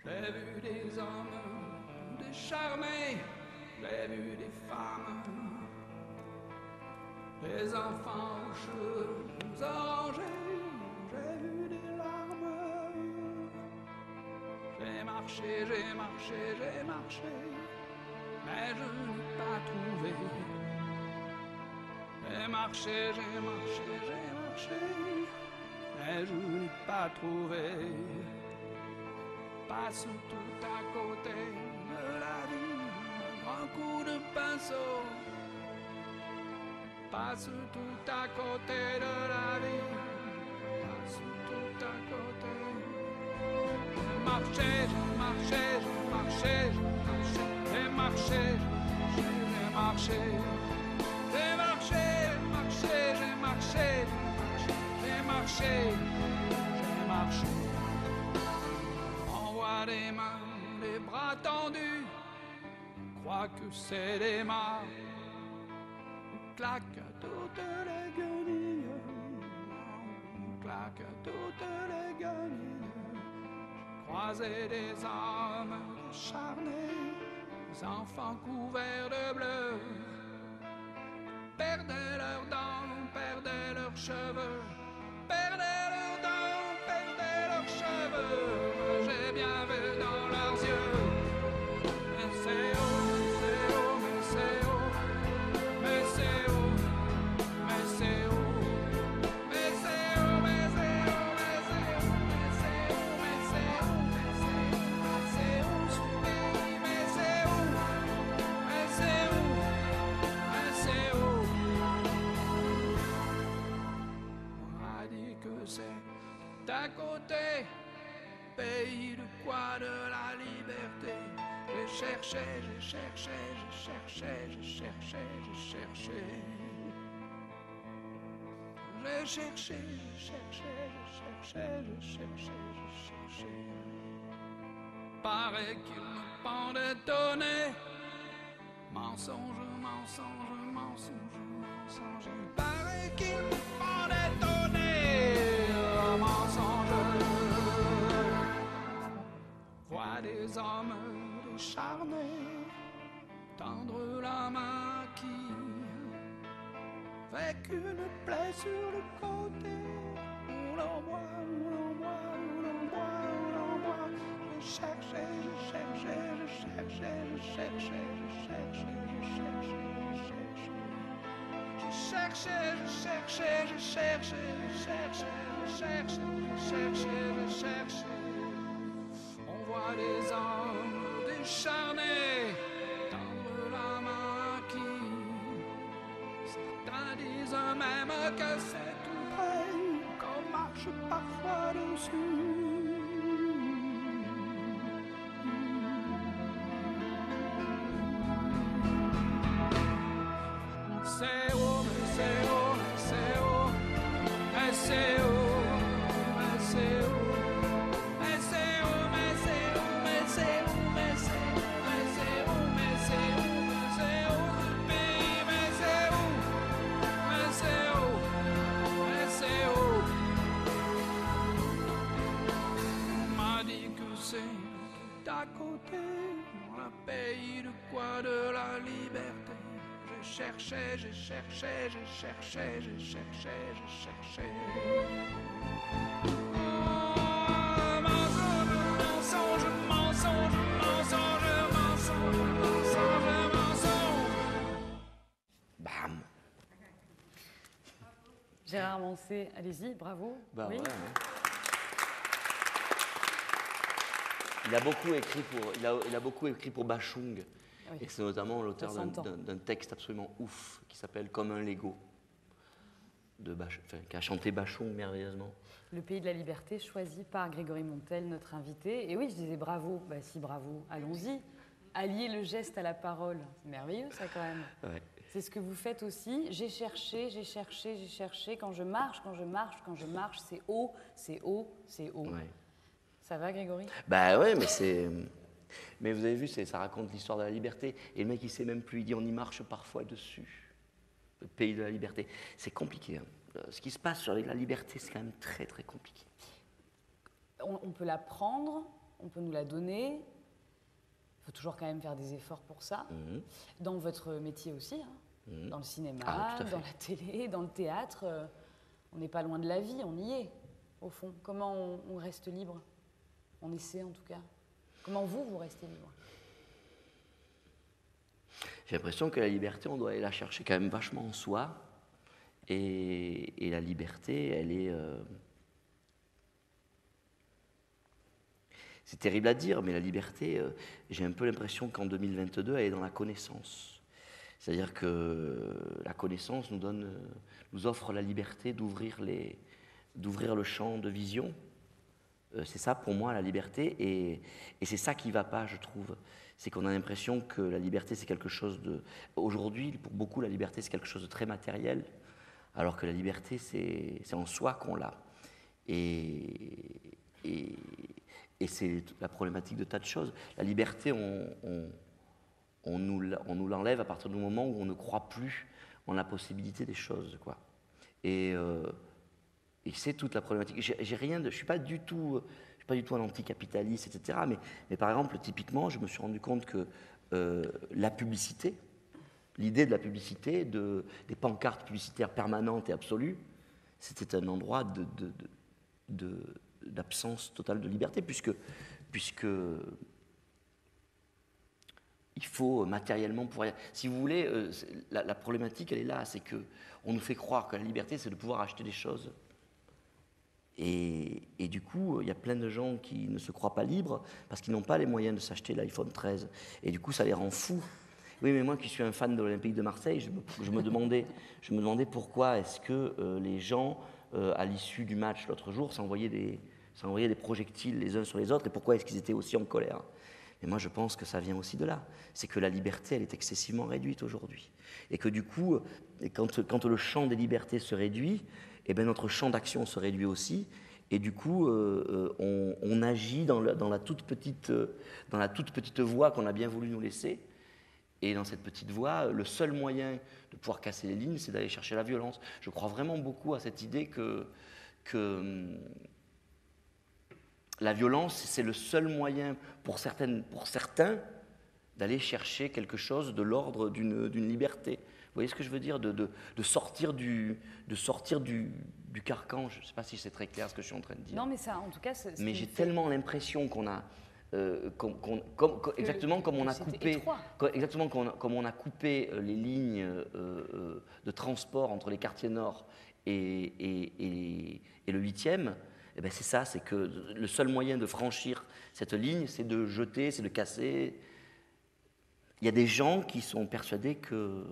J'ai vu des hommes décharnés, j'ai vu des femmes, des enfants aux cheveux orangés, j'ai vu des larmes. J'ai marché, j'ai marché, j'ai marché, mais je n'ai pas trouvé. J'ai marché, j'ai marché, j'ai marché, mais je n'ai pas trouvé. Passe tout à côté de la vie, un grand coup de pinceau. Passe tout à côté de la vie, passe tout à côté. J'ai marché, j'ai marché, j'ai marché, j'ai marché, j'ai marché, j'ai marché, j'ai marché, j'ai marché, j'ai marché, j'ai marché. On voit des mains, des bras tendus, crois que c'est des mains. Claque toutes les guenilles, claque toutes les guenilles. Croisé des hommes décharnés, des enfants couverts de bleu, perdaient leurs dents, perdaient leurs cheveux, perdaient leurs dents, perdaient leurs cheveux. J'ai bien vu dans leurs yeux, mais c'est haut, c'est haut, mais c'est haut. Mais c'est haut, mais c'est haut, mais c'est haut, mais c'est haut, mais c'est haut, mais c'est haut, mais c'est haut, ce pays, mais c'est haut, mais c'est haut, mais c'est haut. On m'a dit que c'est à côté, pays de quoi, de la liberté. J'ai cherché, j'ai cherché, j'ai cherché, j'ai cherché, j'ai cherché. J'ai cherché, j'ai cherché, j'ai cherché, j'ai cherché, j'ai cherché. Paraît qu'il me pendait tonner. Mensonge, mensonge, mensonge, mensonge. Paraît qu'il me pendait tonner. Mensonge. Vois des hommes décharnés tendre la main qui, avec une plaie sur le côté, on l'envoie, on l'envoie, on l'envoie, on l'envoie. Je cherchais, je cherchais, je cherchais, je cherchais, je cherchais, je cherchais, je cherchais. Je cherchais, je cherchais, je cherchais, je cherchais, je cherchais, je cherchais. On voit des hommes décharnés tendre la main qui, certains disent même que c'est tout près, qu'on marche parfois dessus. C'est haut, mais c'est haut, mais c'est haut, mais c'est haut, mais c'est haut. Mais c'est haut, mais c'est haut, mais c'est haut, mais c'est haut, mais c'est haut, mais c'est haut, mais c'est haut, ce pays, mais c'est haut, mais c'est haut, mais c'est haut. On m'a dit que c'est tout à côté, dans le pays de quoi, de la liberté. Je cherchais, je cherchais, je cherchais, je cherchais, je cherchais. Mensonge, mensonge, mensonge, mensonge, mensonge, mensonge. Bam. Gérard Manset, allez-y, bravo. Bah oui. ouais, hein. Il a beaucoup écrit pour Bachung. Oui. Et c'est notamment l'auteur Ça s'entend. d'un texte absolument ouf qui s'appelle Comme un Lego, qu'a chanté Bachung merveilleusement. Le pays de la liberté, choisi par Grégory Montel, notre invité. Et oui, je disais bravo. Bah si, bravo. Allons-y. Allier le geste à la parole. C'est merveilleux, ça, quand même. Ouais. C'est ce que vous faites aussi. J'ai cherché, j'ai cherché, j'ai cherché. Quand je marche, quand je marche, quand je marche, c'est haut, c'est haut, c'est haut. Ouais. Ça va, Grégory? Bah ouais, mais c'est... Mais vous avez vu, ça raconte l'histoire de la liberté. Et le mec, il sait même plus, il dit on y marche parfois dessus. Le pays de la liberté. C'est compliqué. Hein. Ce qui se passe avec la liberté, c'est quand même très très compliqué. On peut la prendre, on peut nous la donner. Il faut toujours quand même faire des efforts pour ça. Dans votre métier aussi, hein. Dans le cinéma, dans la télé, dans le théâtre. On n'est pas loin de la vie, on y est, au fond. Comment on reste libre? On essaie en tout cas. Comment vous restez libre? J'ai l'impression que la liberté, on doit aller la chercher quand même vachement en soi. Et la liberté, elle est... C'est terrible à dire, mais la liberté, j'ai un peu l'impression qu'en 2022, elle est dans la connaissance. C'est-à-dire que la connaissance nous offre la liberté d'ouvrir le champ de vision. C'est ça pour moi la liberté, et c'est ça qui ne va pas, je trouve. C'est qu'on a l'impression que la liberté c'est quelque chose de... Aujourd'hui, pour beaucoup, la liberté c'est quelque chose de très matériel, alors que la liberté c'est en soi qu'on l'a. Et c'est la problématique de tas de choses. La liberté, on nous l'enlève à partir du moment où on ne croit plus en la possibilité des choses, quoi. Et c'est toute la problématique. Je suis pas du tout un anticapitaliste, etc. Mais par exemple, typiquement, je me suis rendu compte que la publicité, l'idée de la publicité, des pancartes publicitaires permanentes et absolues, c'était un endroit d'absence totale de liberté, puisque il faut matériellement pouvoir... Si vous voulez, la problématique, elle est là, c'est qu'on nous fait croire que la liberté, c'est de pouvoir acheter des choses. Et du coup, il y a plein de gens qui ne se croient pas libres parce qu'ils n'ont pas les moyens de s'acheter l'iPhone 13. Et du coup, ça les rend fous. Oui, mais moi qui suis un fan de l'Olympique de Marseille, je me demandais pourquoi est-ce que les gens, à l'issue du match l'autre jour, s'envoyaient des projectiles les uns sur les autres, et pourquoi est-ce qu'ils étaient aussi en colère. Et moi, je pense que ça vient aussi de là. C'est que la liberté, elle est excessivement réduite aujourd'hui. Et que du coup, quand le champ des libertés se réduit, eh bien, notre champ d'action se réduit aussi. Et du coup, on agit dans la toute petite voie qu'on a bien voulu nous laisser. Et dans cette petite voie, le seul moyen de pouvoir casser les lignes, c'est d'aller chercher la violence. Je crois vraiment beaucoup à cette idée que la violence, c'est le seul moyen pour certains d'aller chercher quelque chose de l'ordre d'une liberté. Vous voyez ce que je veux dire, de sortir du carcan. Je ne sais pas si c'est très clair ce que je suis en train de dire. Non, mais ça, en tout cas... Mais j'ai tellement l'impression qu'on a... exactement comme on a coupé les lignes de transport entre les quartiers nord et le 8e, eh ben c'est ça, c'est que le seul moyen de franchir cette ligne, c'est de jeter, c'est de casser. Il y a des gens qui sont persuadés que...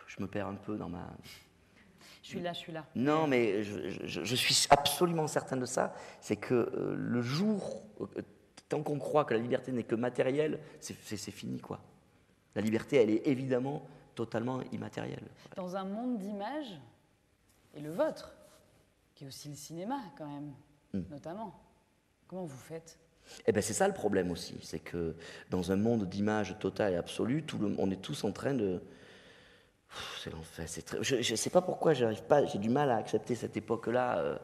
Je me perds un peu dans ma... Je suis là. Non, mais je suis absolument certain de ça. C'est que le jour, tant qu'on croit que la liberté n'est que matérielle, c'est fini, quoi. La liberté, elle est évidemment totalement immatérielle. Dans un monde d'images, et le vôtre, qui est aussi le cinéma, quand même, notamment, comment vous faites ? Eh bien, c'est ça le problème aussi. C'est que dans un monde d'images totales et absolues, on est tous en train de... C'est l'enfer. Je ne sais pas pourquoi j'ai du mal à accepter cette époque-là.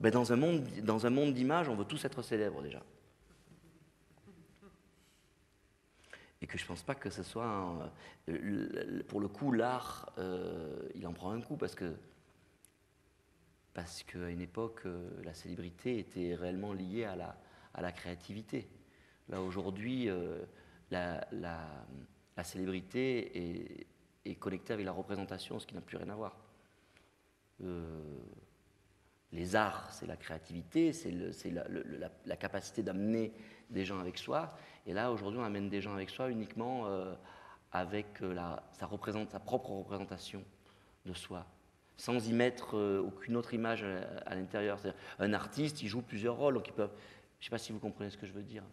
Dans un monde d'images, on veut tous être célèbres déjà. Et que je ne pense pas que ce soit... pour le coup, l'art, il en prend un coup parce qu'à une époque, la célébrité était réellement liée à la créativité. Là, aujourd'hui, la célébrité est connectée avec la représentation, ce qui n'a plus rien à voir. Les arts, c'est la créativité, c'est la capacité d'amener des gens avec soi. Et là, aujourd'hui, on amène des gens avec soi uniquement avec sa propre représentation de soi, sans y mettre aucune autre image à l'intérieur. C'est-à-dire, un artiste, il joue plusieurs rôles, donc je ne sais pas si vous comprenez ce que je veux dire.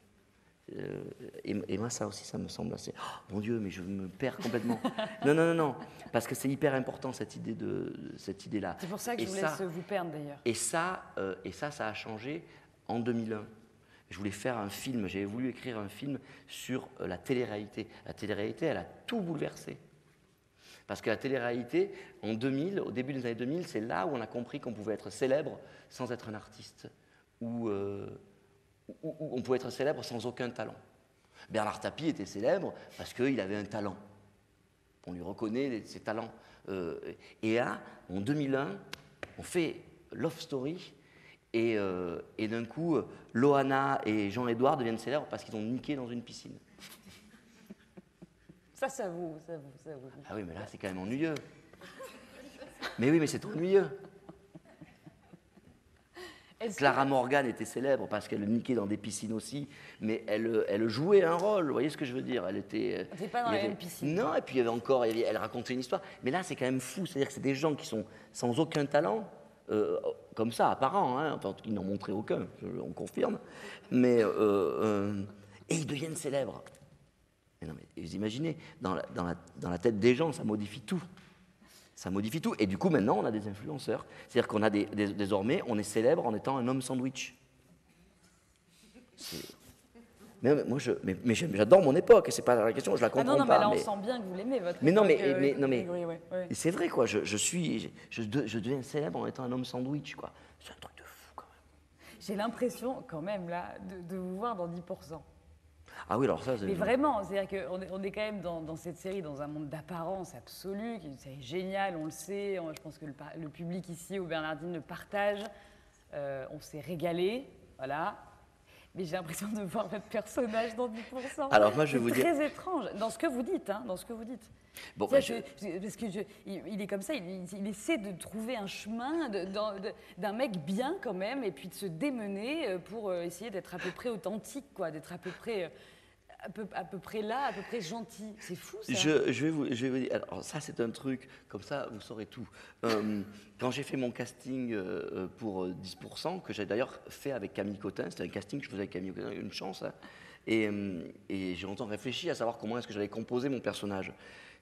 Et moi, ça aussi, ça me semble assez... Oh, mon Dieu, mais je me perds complètement. Non, parce que c'est hyper important, cette idée-là. C'est pour ça que je vous laisse vous perdre, d'ailleurs. Et ça a changé en 2001. Je voulais faire un film, j'avais voulu écrire un film sur la télé-réalité. La télé-réalité, elle a tout bouleversé. Parce que la télé-réalité, en 2000, au début des années 2000, c'est là où on a compris qu'on pouvait être célèbre sans être un artiste. Ou on pouvait être célèbre sans aucun talent. Bernard Tapie était célèbre parce qu'il avait un talent. On lui reconnaît ses talents. Et là, en 2001, on fait Love Story. Et d'un coup, Loana et Jean-Édouard deviennent célèbres parce qu'ils ont niqué dans une piscine. Ça vous. Ah oui, mais là, c'est quand même ennuyeux. Mais oui, mais c'est ennuyeux. Clara Morgan était célèbre parce qu'elle niquait dans des piscines aussi, mais elle jouait un rôle, vous voyez ce que je veux dire? Elle était. T'es pas dans la même piscine. Non, et puis il y avait encore, elle racontait une histoire. Mais là, c'est quand même fou, c'est-à-dire que c'est des gens qui sont sans aucun talent. Comme ça, apparent, hein, enfin, ils n'en montraient aucun, on confirme, mais et ils deviennent célèbres. Mais non, mais vous imaginez, dans la tête des gens, ça modifie tout. Ça modifie tout. Et du coup, maintenant, on a des influenceurs. C'est-à-dire qu'on a désormais, on est célèbre en étant un homme sandwich. Mais moi, j'adore mon époque, c'est pas la question, je la comprends non, pas. mais là, on sent bien que vous l'aimez, votre mais non, époque, mais ouais. c'est vrai, quoi. Je deviens célèbre en étant un homme sandwich, quoi. C'est un truc de fou, quand même. J'ai l'impression, quand même, là, de vous voir dans 10%. Ah oui, alors ça, c'est... Mais vraiment, c'est-à-dire qu'on est quand même dans cette série, dans un monde d'apparence absolue, c'est génial, on le sait, je pense que le public ici au Bernardine le partage, on s'est régalé, voilà. Mais j'ai l'impression de voir votre personnage dans 10%. Alors moi, je vais vous dire... C'est très étrange, dans ce que vous dites, hein, dans ce que vous dites. Bon, parce que il est comme ça, il essaie de trouver un chemin d'un mec bien quand même, et puis de se démener pour essayer d'être à peu près authentique, quoi, d'être à peu près là, à peu près gentil. C'est fou, ça. Je vais vous dire, alors ça c'est un truc, comme ça vous saurez tout. Quand j'ai fait mon casting pour 10%, que j'ai d'ailleurs fait avec Camille Cotin, c'était un casting que je faisais avec Camille Cotin, une chance, hein, et j'ai longtemps réfléchi à savoir comment est-ce que j'allais composer mon personnage.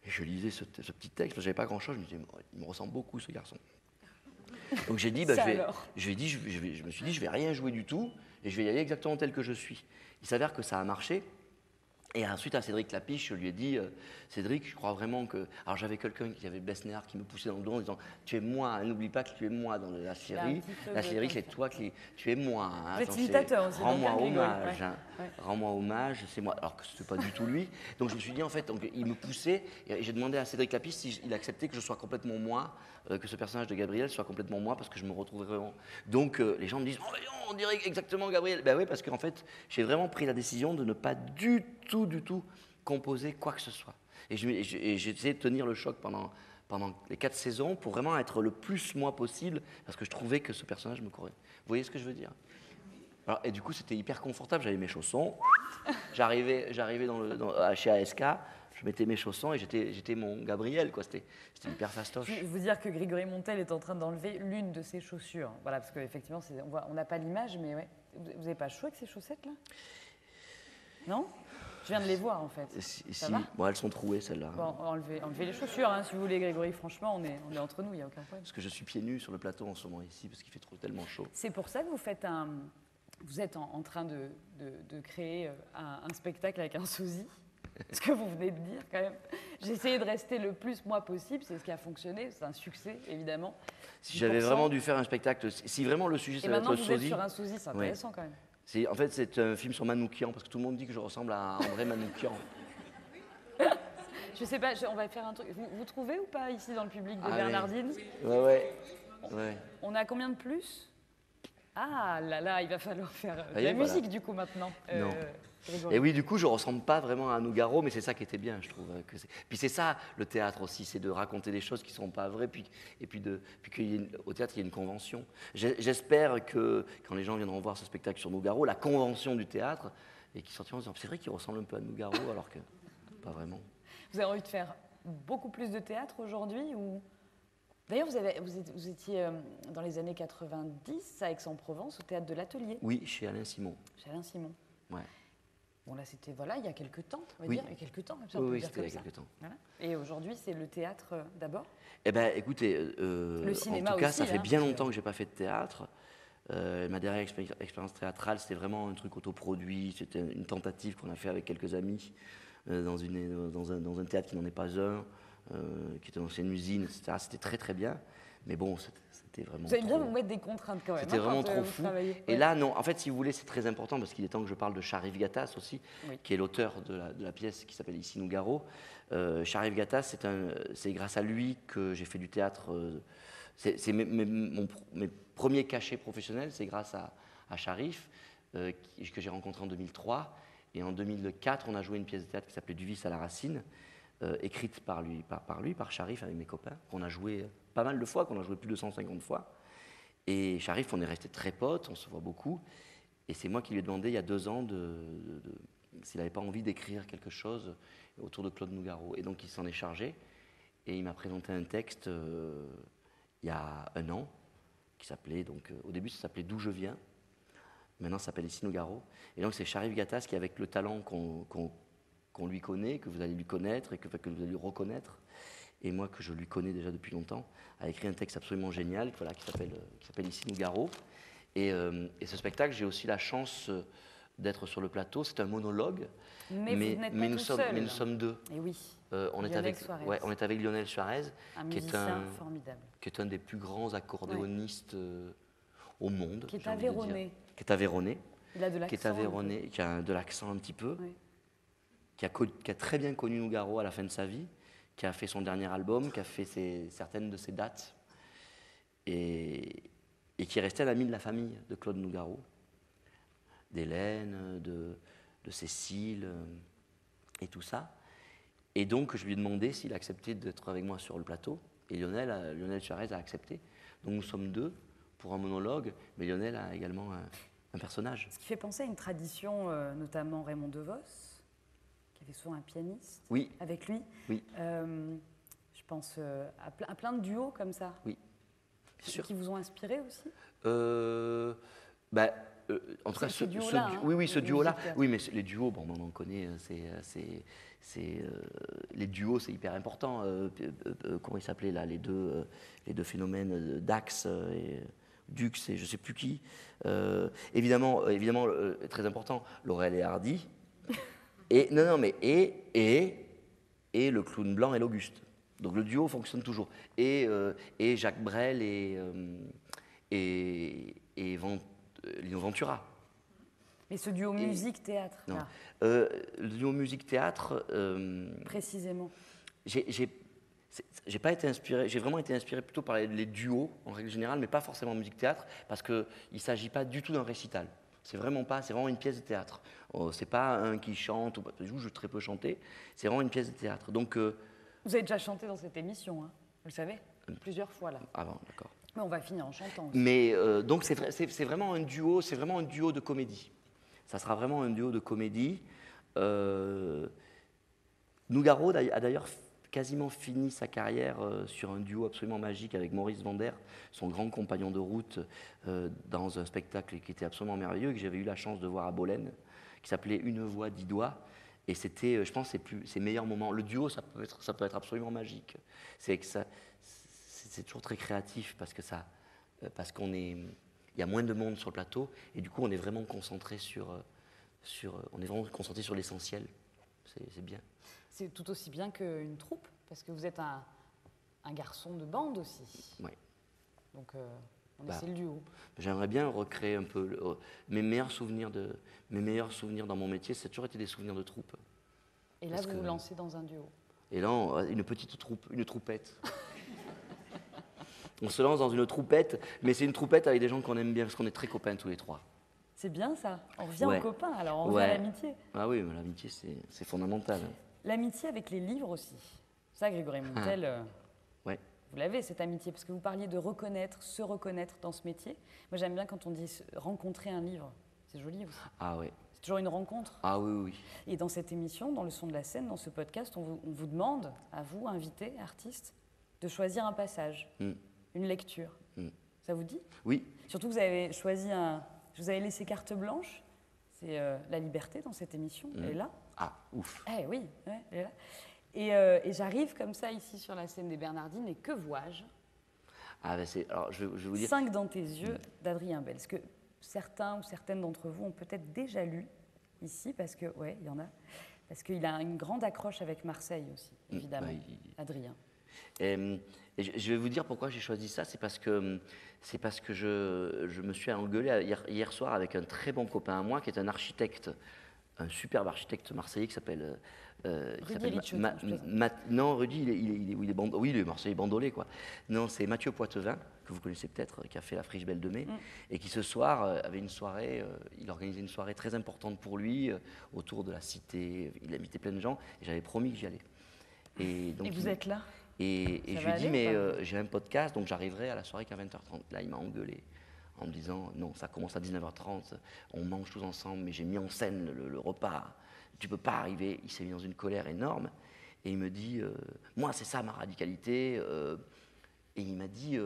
Et je lisais ce petit texte, parce que j'avais pas grand-chose, je me disais, il me ressemble beaucoup ce garçon. Donc j'ai dit, je me suis dit, je vais rien jouer du tout, et je vais y aller exactement tel que je suis. Il s'avère que ça a marché. Et ensuite, à Cédric Lapiche, je lui ai dit, Cédric, je crois vraiment que... Alors j'avais quelqu'un qui avait Besnéard qui me poussait dans le dos en disant, tu es moi, n'oublie pas que tu es moi dans la série. La série, c'est toi qui... Tu es moi. Hein, facilitateur aussi. Rends-moi hommage. Hein, rends-moi hommage, c'est moi. Alors que ce n'était pas du tout lui. Donc je me suis dit, en fait, donc, il me poussait. Et j'ai demandé à Cédric Lapiche s'il acceptait que je sois complètement moi, que ce personnage de Gabriel soit complètement moi, parce que je me retrouvais vraiment. Donc les gens me disent, oh, on dirait exactement Gabriel. Ben oui, parce qu'en fait, j'ai vraiment pris la décision de ne pas du tout composer quoi que ce soit. Et j'ai essayé de tenir le choc pendant les 4 saisons pour vraiment être le plus moi possible, parce que je trouvais que ce personnage me correspondait. Vous voyez ce que je veux dire? Alors, et du coup, c'était hyper confortable, j'avais mes chaussons, j'arrivais chez ASK, je mettais mes chaussons et j'étais mon Gabriel, quoi. C'était hyper fastoche. Je veux vous dire que Grégory Montel est en train d'enlever l'une de ses chaussures. Voilà, parce qu'effectivement, on n'a pas l'image, mais ouais. Vous n'avez pas chaud avec ces chaussettes, là? Non? Je viens de les voir, en fait. Ça va? Bon, elles sont trouées, celles-là. Bon, enlevez les chaussures, hein, si vous voulez, Grégory. Franchement, on est entre nous, il n'y a aucun problème. Parce que je suis pieds nus sur le plateau en ce moment ici, parce qu'il fait tellement chaud. C'est pour ça que vous êtes en train de créer un spectacle avec un sosie. Ce que vous venez de dire, quand même. J'ai essayé de rester le plus moi possible, c'est ce qui a fonctionné, c'est un succès, évidemment. Si j'avais vraiment dû faire un spectacle, si vraiment le sujet, ça va être le sosie... Et maintenant, vous êtes sur un sosie, c'est intéressant, quand même. En fait, c'est un film sur Manoukian, parce que tout le monde dit que je ressemble à André Manoukian. Je sais pas, on va faire un truc. Vous trouvez ou pas, ici, dans le public de Bernardine? Ouais. On a combien de plus? Ah là, il va falloir faire de la musique, du coup, maintenant. Non. Et oui, du coup, je ne ressemble pas vraiment à Nougaro, mais c'est ça qui était bien, je trouve. Puis c'est ça, le théâtre aussi, c'est de raconter des choses qui ne sont pas vraies, puis qu'au théâtre, il y ait une convention. J'espère que, quand les gens viendront voir ce spectacle sur Nougaro, la convention du théâtre, et qu'ils sortiront en disant, c'est vrai qu'il ressemble un peu à Nougaro, alors que pas vraiment. Vous avez envie de faire beaucoup plus de théâtre aujourd'hui ou... D'ailleurs, vous étiez dans les années 90 à Aix-en-Provence, au théâtre de l'Atelier. Oui, chez Alain Simon. Chez Alain Simon. Ouais. Bon, là, c'était il y a quelques temps, on va oui. dire. Il y a quelques temps, oui, c'était il y a quelques temps. Voilà. Et aujourd'hui, c'est le théâtre d'abord? Eh bien, écoutez, le cinéma en tout cas, aussi, ça fait bien longtemps que je n'ai pas fait de théâtre. Ma dernière expérience théâtrale, c'était vraiment un truc autoproduit. C'était une tentative qu'on a fait avec quelques amis dans un théâtre qui n'en est pas un, qui était dans une usine, etc. C'était très très bien. Mais bon, c'était vraiment. Vous allez bien vous mettre des contraintes quand même. C'était vraiment quand, trop vous fou. travaillez. Et là, non. En fait, si vous voulez, c'est très important parce qu'il est temps que je parle de Sharif Gattas aussi, Oui. qui est l'auteur de la pièce qui s'appelle Ici Nougaro. Sharif Gattas, c'est grâce à lui que j'ai fait du théâtre. C'est mes premiers cachets professionnels, c'est grâce à Sharif, que j'ai rencontré en 2003. Et en 2004, on a joué une pièce de théâtre qui s'appelait Du vice à la racine, écrite par Sharif, avec mes copains, qu'on a joué pas mal de fois, qu'on a joué plus de 150 fois. Et Sharif, on est resté très potes, on se voit beaucoup. Et c'est moi qui lui ai demandé il y a 2 ans s'il n'avait pas envie d'écrire quelque chose autour de Claude Nougaro. Et donc il s'en est chargé. Et il m'a présenté un texte il y a 1 an, qui s'appelait, au début ça s'appelait D'où je viens. Maintenant ça s'appelle Ici Nougaro. Et donc c'est Sharif Gattas qui, avec le talent qu'on lui connaît, que vous allez lui connaître et que vous allez lui reconnaître, et moi que je lui connais déjà depuis longtemps, a écrit un texte absolument génial qui s'appelle Ici Nougaro. Et ce spectacle, j'ai aussi la chance d'être sur le plateau. C'est un monologue, Mais vous n'êtes pas tout seul. Mais nous sommes 2. Et oui. On est avec Lionel Suarez, un musicien formidable. Qui est un des plus grands accordéonistes au monde. Qui est aveyronné. Qui est aveyronné. Il a de l'accent. Qui est aveyronné, qui a de l'accent un petit peu. Oui. Qui a très bien connu Nougaro à la fin de sa vie, qui a fait son dernier album, qui a fait certaines de ses dates, et qui est resté un ami de la famille de Claude Nougaro, d'Hélène, de Cécile, et tout ça. Et donc, je lui ai demandé s'il acceptait d'être avec moi sur le plateau, et Lionel Suarez a accepté. Donc, nous sommes 2 pour un monologue, mais Lionel a également un personnage. Ce qui fait penser à une tradition, notamment Raymond DeVos, qui avait souvent un pianiste avec lui. Oui. Je pense à plein de duos comme ça. Oui, bien sûr. Qui vous ont inspiré aussi en tout cas, ce duo-là. Oui, mais les duos, bon, on en connaît. Les duos, c'est hyper important. Comment ils s'appelaient là, les deux phénomènes, Dax et Dux et je sais plus qui. Évidemment, très important, Laurel et Hardy. Et le clown blanc et l'Auguste. Donc le duo fonctionne toujours. Et Jacques Brel et Lino Ventura. Mais ce duo musique-théâtre. Non. Le duo musique-théâtre. Précisément. J'ai pas été inspiré. J'ai vraiment été inspiré plutôt par les duos en règle générale, mais pas forcément musique-théâtre, parce que il s'agit pas du tout d'un récital. C'est vraiment une pièce de théâtre. C'est pas un qui chante ou je joue très peu chanter. C'est vraiment une pièce de théâtre. Donc vous avez déjà chanté dans cette émission, hein, vous le savez, plusieurs fois là. Ah bon, d'accord. Mais on va finir en chantant aussi. Mais donc c'est vraiment un duo. C'est vraiment un duo de comédie. Ça sera vraiment un duo de comédie. Nougaro a d'ailleurs quasiment fini sa carrière sur un duo absolument magique avec Maurice Vander, son grand compagnon de route, dans un spectacle qui était absolument merveilleux, que j'avais eu la chance de voir à Bolène, qui s'appelait Une voix, 10 doigts. Et c'était, je pense, ses meilleurs moments. Le duo, ça peut être absolument magique. C'est toujours très créatif parce qu'il y a moins de monde sur le plateau et du coup, on est vraiment concentré sur l'essentiel. C'est bien. C'est tout aussi bien qu'une troupe, parce que vous êtes un garçon de bande aussi. Oui. Donc, c'est le duo. J'aimerais bien recréer un peu mes meilleurs souvenirs dans mon métier. Ça a toujours été des souvenirs de troupe. Et là, vous lancez dans un duo. Et là, une petite troupe, une troupette. On se lance dans une troupette, mais c'est une troupette avec des gens qu'on aime bien, parce qu'on est très copains tous les 3. C'est bien ça. On revient aux copains, alors on revient à l'amitié. Ah oui, mais l'amitié, c'est fondamental. L'amitié avec les livres aussi. Ça, Grégory Montel, vous l'avez, cette amitié, parce que vous parliez de se reconnaître dans ce métier. Moi, j'aime bien quand on dit rencontrer un livre. C'est joli aussi. Ah oui. C'est toujours une rencontre. Ah oui. Et dans cette émission, dans Le Son de la scène, dans ce podcast, on vous demande, à vous, invités, artistes, de choisir un passage, une lecture. Ça vous dit? Oui. Surtout que vous avez choisi je vous avais laissé carte blanche. C'est la liberté dans cette émission. Elle est là. Ah, ouf. Eh oui, elle est là. Et j'arrive comme ça ici sur la scène des Bernardines, et que vois-je? Ah, ben alors, je vais vous dire. 5 dans tes yeux d'Adrien Bel. Est-ce que certains ou certaines d'entre vous ont peut-être déjà lu ici, parce que, ouais, il y en a, parce qu'il a une grande accroche avec Marseille aussi, évidemment, Adrien. Et je vais vous dire pourquoi j'ai choisi ça. C'est parce que je me suis engueulé hier soir avec un très bon copain à moi qui est un architecte, un superbe architecte marseillais qui s'appelle. Rudy Richaud, non, Rudy, il est Marseillais bandolé, quoi. Non, c'est Mathieu Poitevin, que vous connaissez peut-être, qui a fait la Friche Belle de Mai, et qui ce soir avait une soirée, il organisait une soirée très importante pour lui, autour de la cité. Il a invité plein de gens, et j'avais promis que j'y allais. Et vous êtes là? Et je lui ai dit, mais j'ai un podcast, donc j'arriverai à la soirée qu'à 20h30. Là, il m'a engueulé en me disant, non, ça commence à 19h30, on mange tous ensemble, mais j'ai mis en scène le repas. Tu peux pas arriver. Il s'est mis dans une colère énorme et il me dit, moi c'est ça ma radicalité. Et il m'a dit,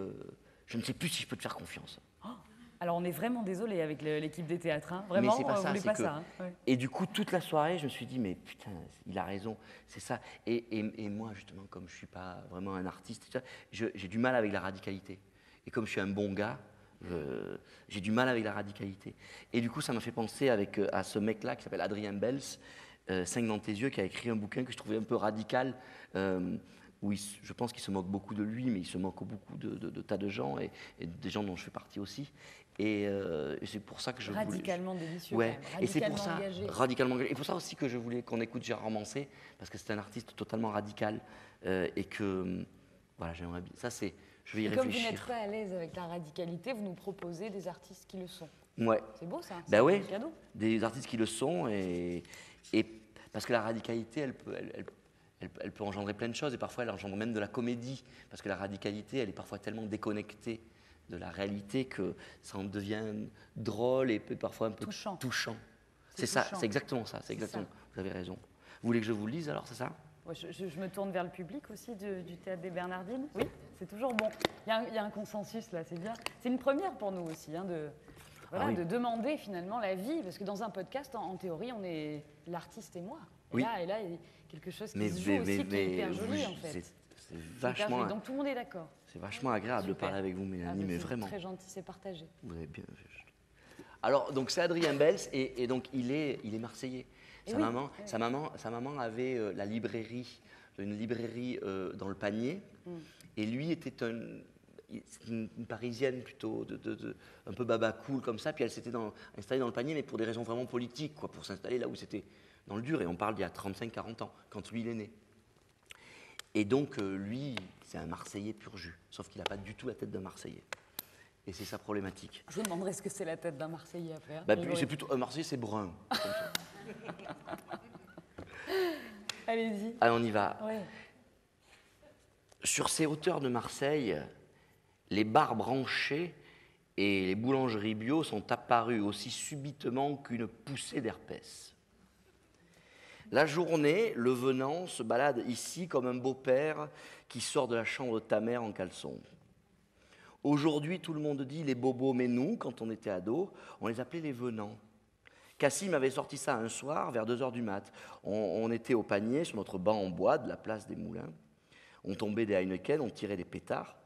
je ne sais plus si je peux te faire confiance. Oh, alors on est vraiment désolé avec l'équipe des théâtres, hein. Vraiment, mais c'est pas ça, voulait pas ça. Hein. Ouais. Et du coup, toute la soirée, je me suis dit, mais putain, il a raison, c'est ça. Et moi, justement, comme je suis pas vraiment un artiste, j'ai du mal avec la radicalité. Et comme je suis un bon gars, j'ai du mal avec la radicalité. Et du coup, ça m'a fait penser à ce mec-là qui s'appelle Adrien Bels, 5 dans tes yeux, qui a écrit un bouquin que je trouvais un peu radical, où je pense qu'il se moque beaucoup de lui, mais il se moque beaucoup de tas de gens, et des gens dont je fais partie aussi. Et c'est pour ça que je voulais... Radicalement délicieux. Ouais. Et c'est pour ça, engagé. radicalement engagé. Et pour ça aussi que je voulais qu'on écoute Gérard Manset, parce que c'est un artiste totalement radical, et que, voilà, j'aimerais bien... Ça, c'est... Je vais y réfléchir. Comme vous n'êtes pas à l'aise avec la radicalité, vous nous proposez des artistes qui le sont. Ouais. C'est beau ça, Ben ouais, un cadeau. Des artistes qui le sont, et parce que la radicalité, elle peut engendrer plein de choses, et parfois elle engendre même de la comédie, parce que la radicalité, elle est parfois tellement déconnectée de la réalité que ça en devient drôle et parfois un peu touchant. C'est ça, c'est exactement ça, c'est exactement. Vous avez raison. Vous voulez que je vous le lise alors, c'est ça? Ouais, je me tourne vers le public aussi du Théâtre des Bernardines. Oui, c'est toujours bon. Il y a un consensus là, c'est bien. C'est une première pour nous aussi, hein, de demander finalement l'avis, parce que dans un podcast, en théorie, on est l'artiste et moi. Et là, il y a quelque chose qui se joue aussi qui est hyper joli en fait. C'est vachement... Donc tout le monde est d'accord. C'est vachement agréable de parler avec vous, Mélanie, mais vraiment. C'est très gentil, c'est partagé. Vous avez bien... Alors, donc c'est Adrien Bels, et donc il est marseillais. Sa maman avait la librairie, une librairie dans le Panier, et lui était une Parisienne plutôt, un peu baba cool comme ça, puis elle s'était installée dans le Panier, mais pour des raisons vraiment politiques, quoi, pour s'installer là où c'était dans le dur, et on parle d'il y a 35-40 ans, quand lui il est né. Et donc lui, c'est un Marseillais pur jus, sauf qu'il n'a pas du tout la tête d'un Marseillais. Et c'est sa problématique. Je me demanderais ce que c'est la tête d'un Marseillais après. Bah, c'est plutôt un Marseillais, c'est brun. Allez-y. Allez, on y va. Ouais. Sur ces hauteurs de Marseille, les bars branchés et les boulangeries bio sont apparus aussi subitement qu'une poussée d'herpès. La journée, le venant se balade ici comme un beau-père qui sort de la chambre de ta mère en caleçon. Aujourd'hui, tout le monde dit les bobos, mais nous, quand on était ados, on les appelait les venants. Cassim avait sorti ça un soir, vers 2h du mat. On était au Panier, sur notre banc en bois de la place des Moulins. On tombait des Heineken, on tirait des pétards.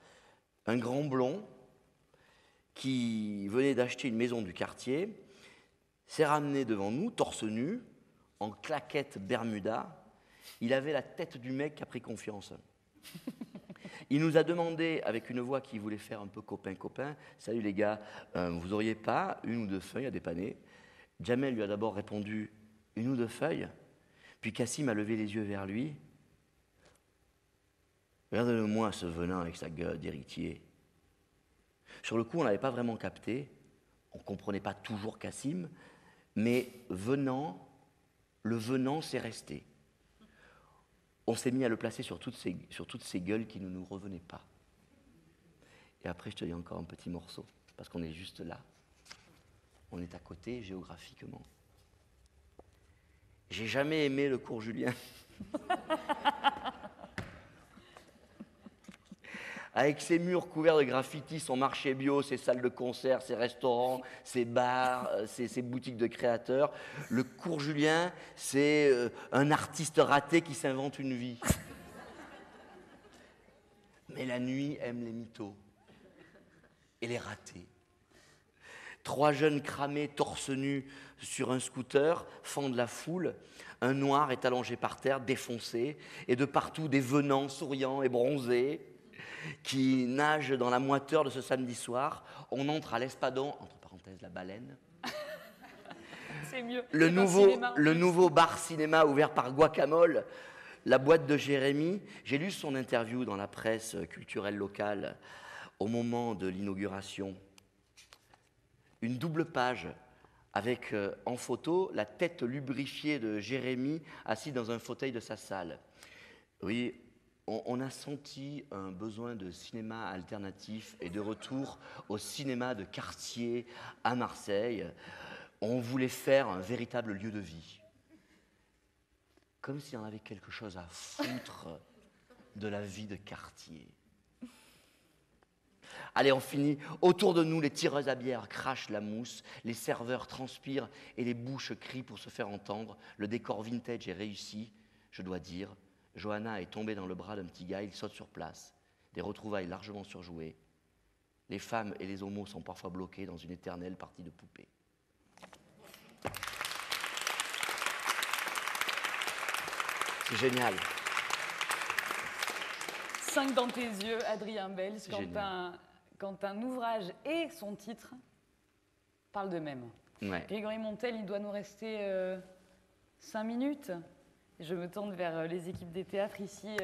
Un grand blond, qui venait d'acheter une maison du quartier, s'est ramené devant nous, torse nu, en claquette Bermuda. Il avait la tête du mec qui a pris confiance. Il nous a demandé, avec une voix qui voulait faire un peu copain-copain, « Salut les gars, vous auriez pas une ou deux feuilles à dépanner ?» Jamel lui a d'abord répondu « Une ou deux feuilles ?» Puis Cassim a levé les yeux vers lui. « Regarde-le-moi ce venant avec sa gueule d'héritier. » Sur le coup, on n'avait pas vraiment capté, on ne comprenait pas toujours Cassim, mais le venant, c'est resté. On s'est mis à le placer sur toutes ces gueules qui ne nous revenaient pas. Et après, je te dis encore un petit morceau, parce qu'on est juste là. On est à côté géographiquement. J'ai jamais aimé le cours Julien. Avec ses murs couverts de graffitis, son marché bio, ses salles de concert, ses restaurants, ses bars, ses boutiques de créateurs. Le cours Julien, c'est un artiste raté qui s'invente une vie. Mais la nuit aime les mythos. et les ratés. 3 jeunes cramés, torse nu, sur un scooter, fendent la foule. Un noir est allongé par terre, défoncé, et de partout des venants souriants et bronzés qui nagent dans la moiteur de ce samedi soir. On entre à l'Espadon, entre parenthèses la baleine. C'est mieux. Le C'est nouveau bar-cinéma ouvert par Guacamole, la boîte de Jérémy. J'ai lu son interview dans la presse culturelle locale au moment de l'inauguration. Une double page avec en photo la tête lubrifiée de Jérémy assis dans un fauteuil de sa salle. Oui, on a senti un besoin de cinéma alternatif et de retour au cinéma de quartier à Marseille. On voulait faire un véritable lieu de vie. Comme si on avait quelque chose à foutre de la vie de quartier. Allez, on finit. Autour de nous, les tireuses à bière crachent la mousse, les serveurs transpirent et les bouches crient pour se faire entendre. Le décor vintage est réussi, je dois dire. Johanna est tombée dans le bras d'un petit gars, il saute sur place. Des retrouvailles largement surjouées. Les femmes et les homos sont parfois bloqués dans une éternelle partie de poupée. C'est génial. 5 dans tes yeux, Adrien Belz, C'est génial. quand un ouvrage et son titre parlent d'eux-mêmes. Ouais. Grégory Montel, il doit nous rester 5 minutes. Je me tourne vers les équipes des théâtres ici,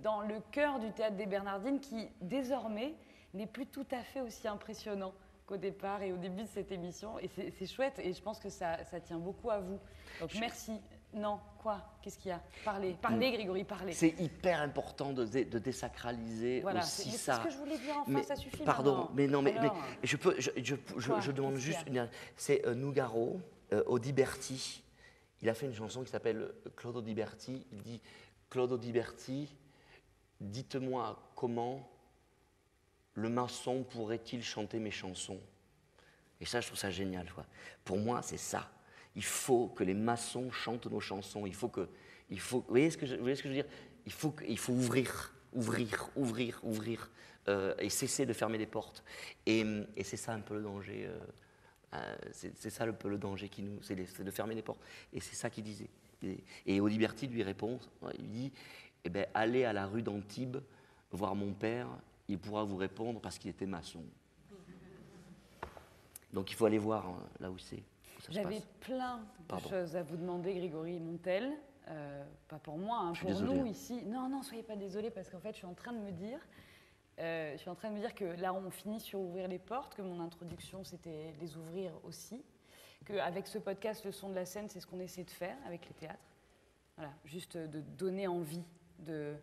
dans le cœur du théâtre des Bernardines, qui désormais n'est plus tout à fait aussi impressionnant qu'au départ et au début de cette émission. Et c'est chouette, et je pense que ça tient beaucoup à vous. Donc merci. Non, quoi? Qu'est-ce qu'il y a? Parlez, Grégory, parlez. C'est hyper important de désacraliser Voilà, aussi c'est ça. ce que je voulais dire enfin, Mais, ça suffit pardon, maintenant. mais Alors, je demande Qu'est-ce juste qu'il y a c'est Nougaro, Audiberti. Il a fait une chanson qui s'appelle Claude Audiberti. Il dit Claude Audiberti, dites-moi comment le maçon pourrait-il chanter mes chansons? Et ça, je trouve ça génial, quoi. Pour moi, c'est ça. Il faut que les maçons chantent nos chansons. Vous voyez ce que je veux dire? Il faut ouvrir, et cesser de fermer les portes. Et c'est ça un peu le danger. C'est ça un peu le danger c'est de fermer les portes. Et c'est ça qu'il disait. Et Audiberti lui répond, il dit, eh ben, allez à la rue d'Antibes voir mon père, il pourra vous répondre parce qu'il était maçon. Donc il faut aller voir là où c'est. J'avais plein de choses à vous demander, Grégory Montel. Pas pour moi, hein, pour nous ici. Non, soyez pas désolés, parce qu'en fait, je suis en train de me dire que là, on finit sur ouvrir les portes, que mon introduction, c'était les ouvrir aussi, qu'avec ce podcast, le son de la scène, c'est ce qu'on essaie de faire avec les théâtres. Voilà, juste de donner envie de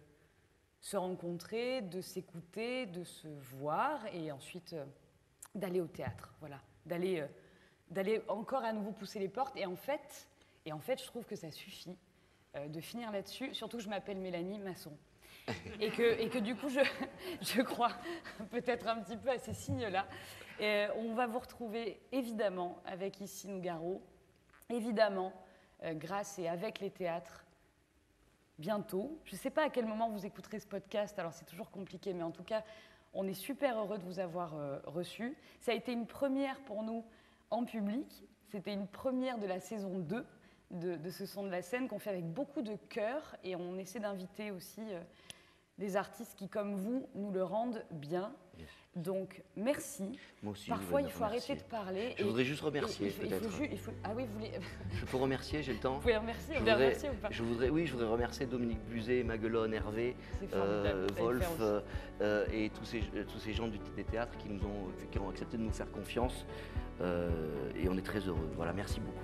se rencontrer, de s'écouter, de se voir, et ensuite d'aller au théâtre. Voilà, d'aller encore à nouveau pousser les portes. Et en fait, je trouve que ça suffit de finir là-dessus, surtout que je m'appelle Mélanie Masson. Et que du coup, je crois peut-être un petit peu à ces signes-là. On va vous retrouver évidemment avec ici Nougaro, évidemment grâce et avec les théâtres bientôt. Je ne sais pas à quel moment vous écouterez ce podcast, alors c'est toujours compliqué, mais en tout cas, on est super heureux de vous avoir reçu. Ça a été une première pour nous en public. C'était une première de la saison 2 de ce son de la scène qu'on fait avec beaucoup de cœur, et on essaie d'inviter aussi des artistes qui, comme vous, nous le rendent bien. Yes. Donc, merci. Moi aussi, parfois, il faut arrêter de parler. Je voudrais juste remercier, peut-être. Ah oui, vous voulez... Je peux remercier, j'ai le temps. Vous pouvez remercier, vous voulez remercier ou pas? je voudrais remercier Dominique Buzet, Maguelone, Hervé, Wolf et tous ces gens des théâtres qui ont accepté de nous faire confiance. Et on est très heureux. Voilà, merci beaucoup.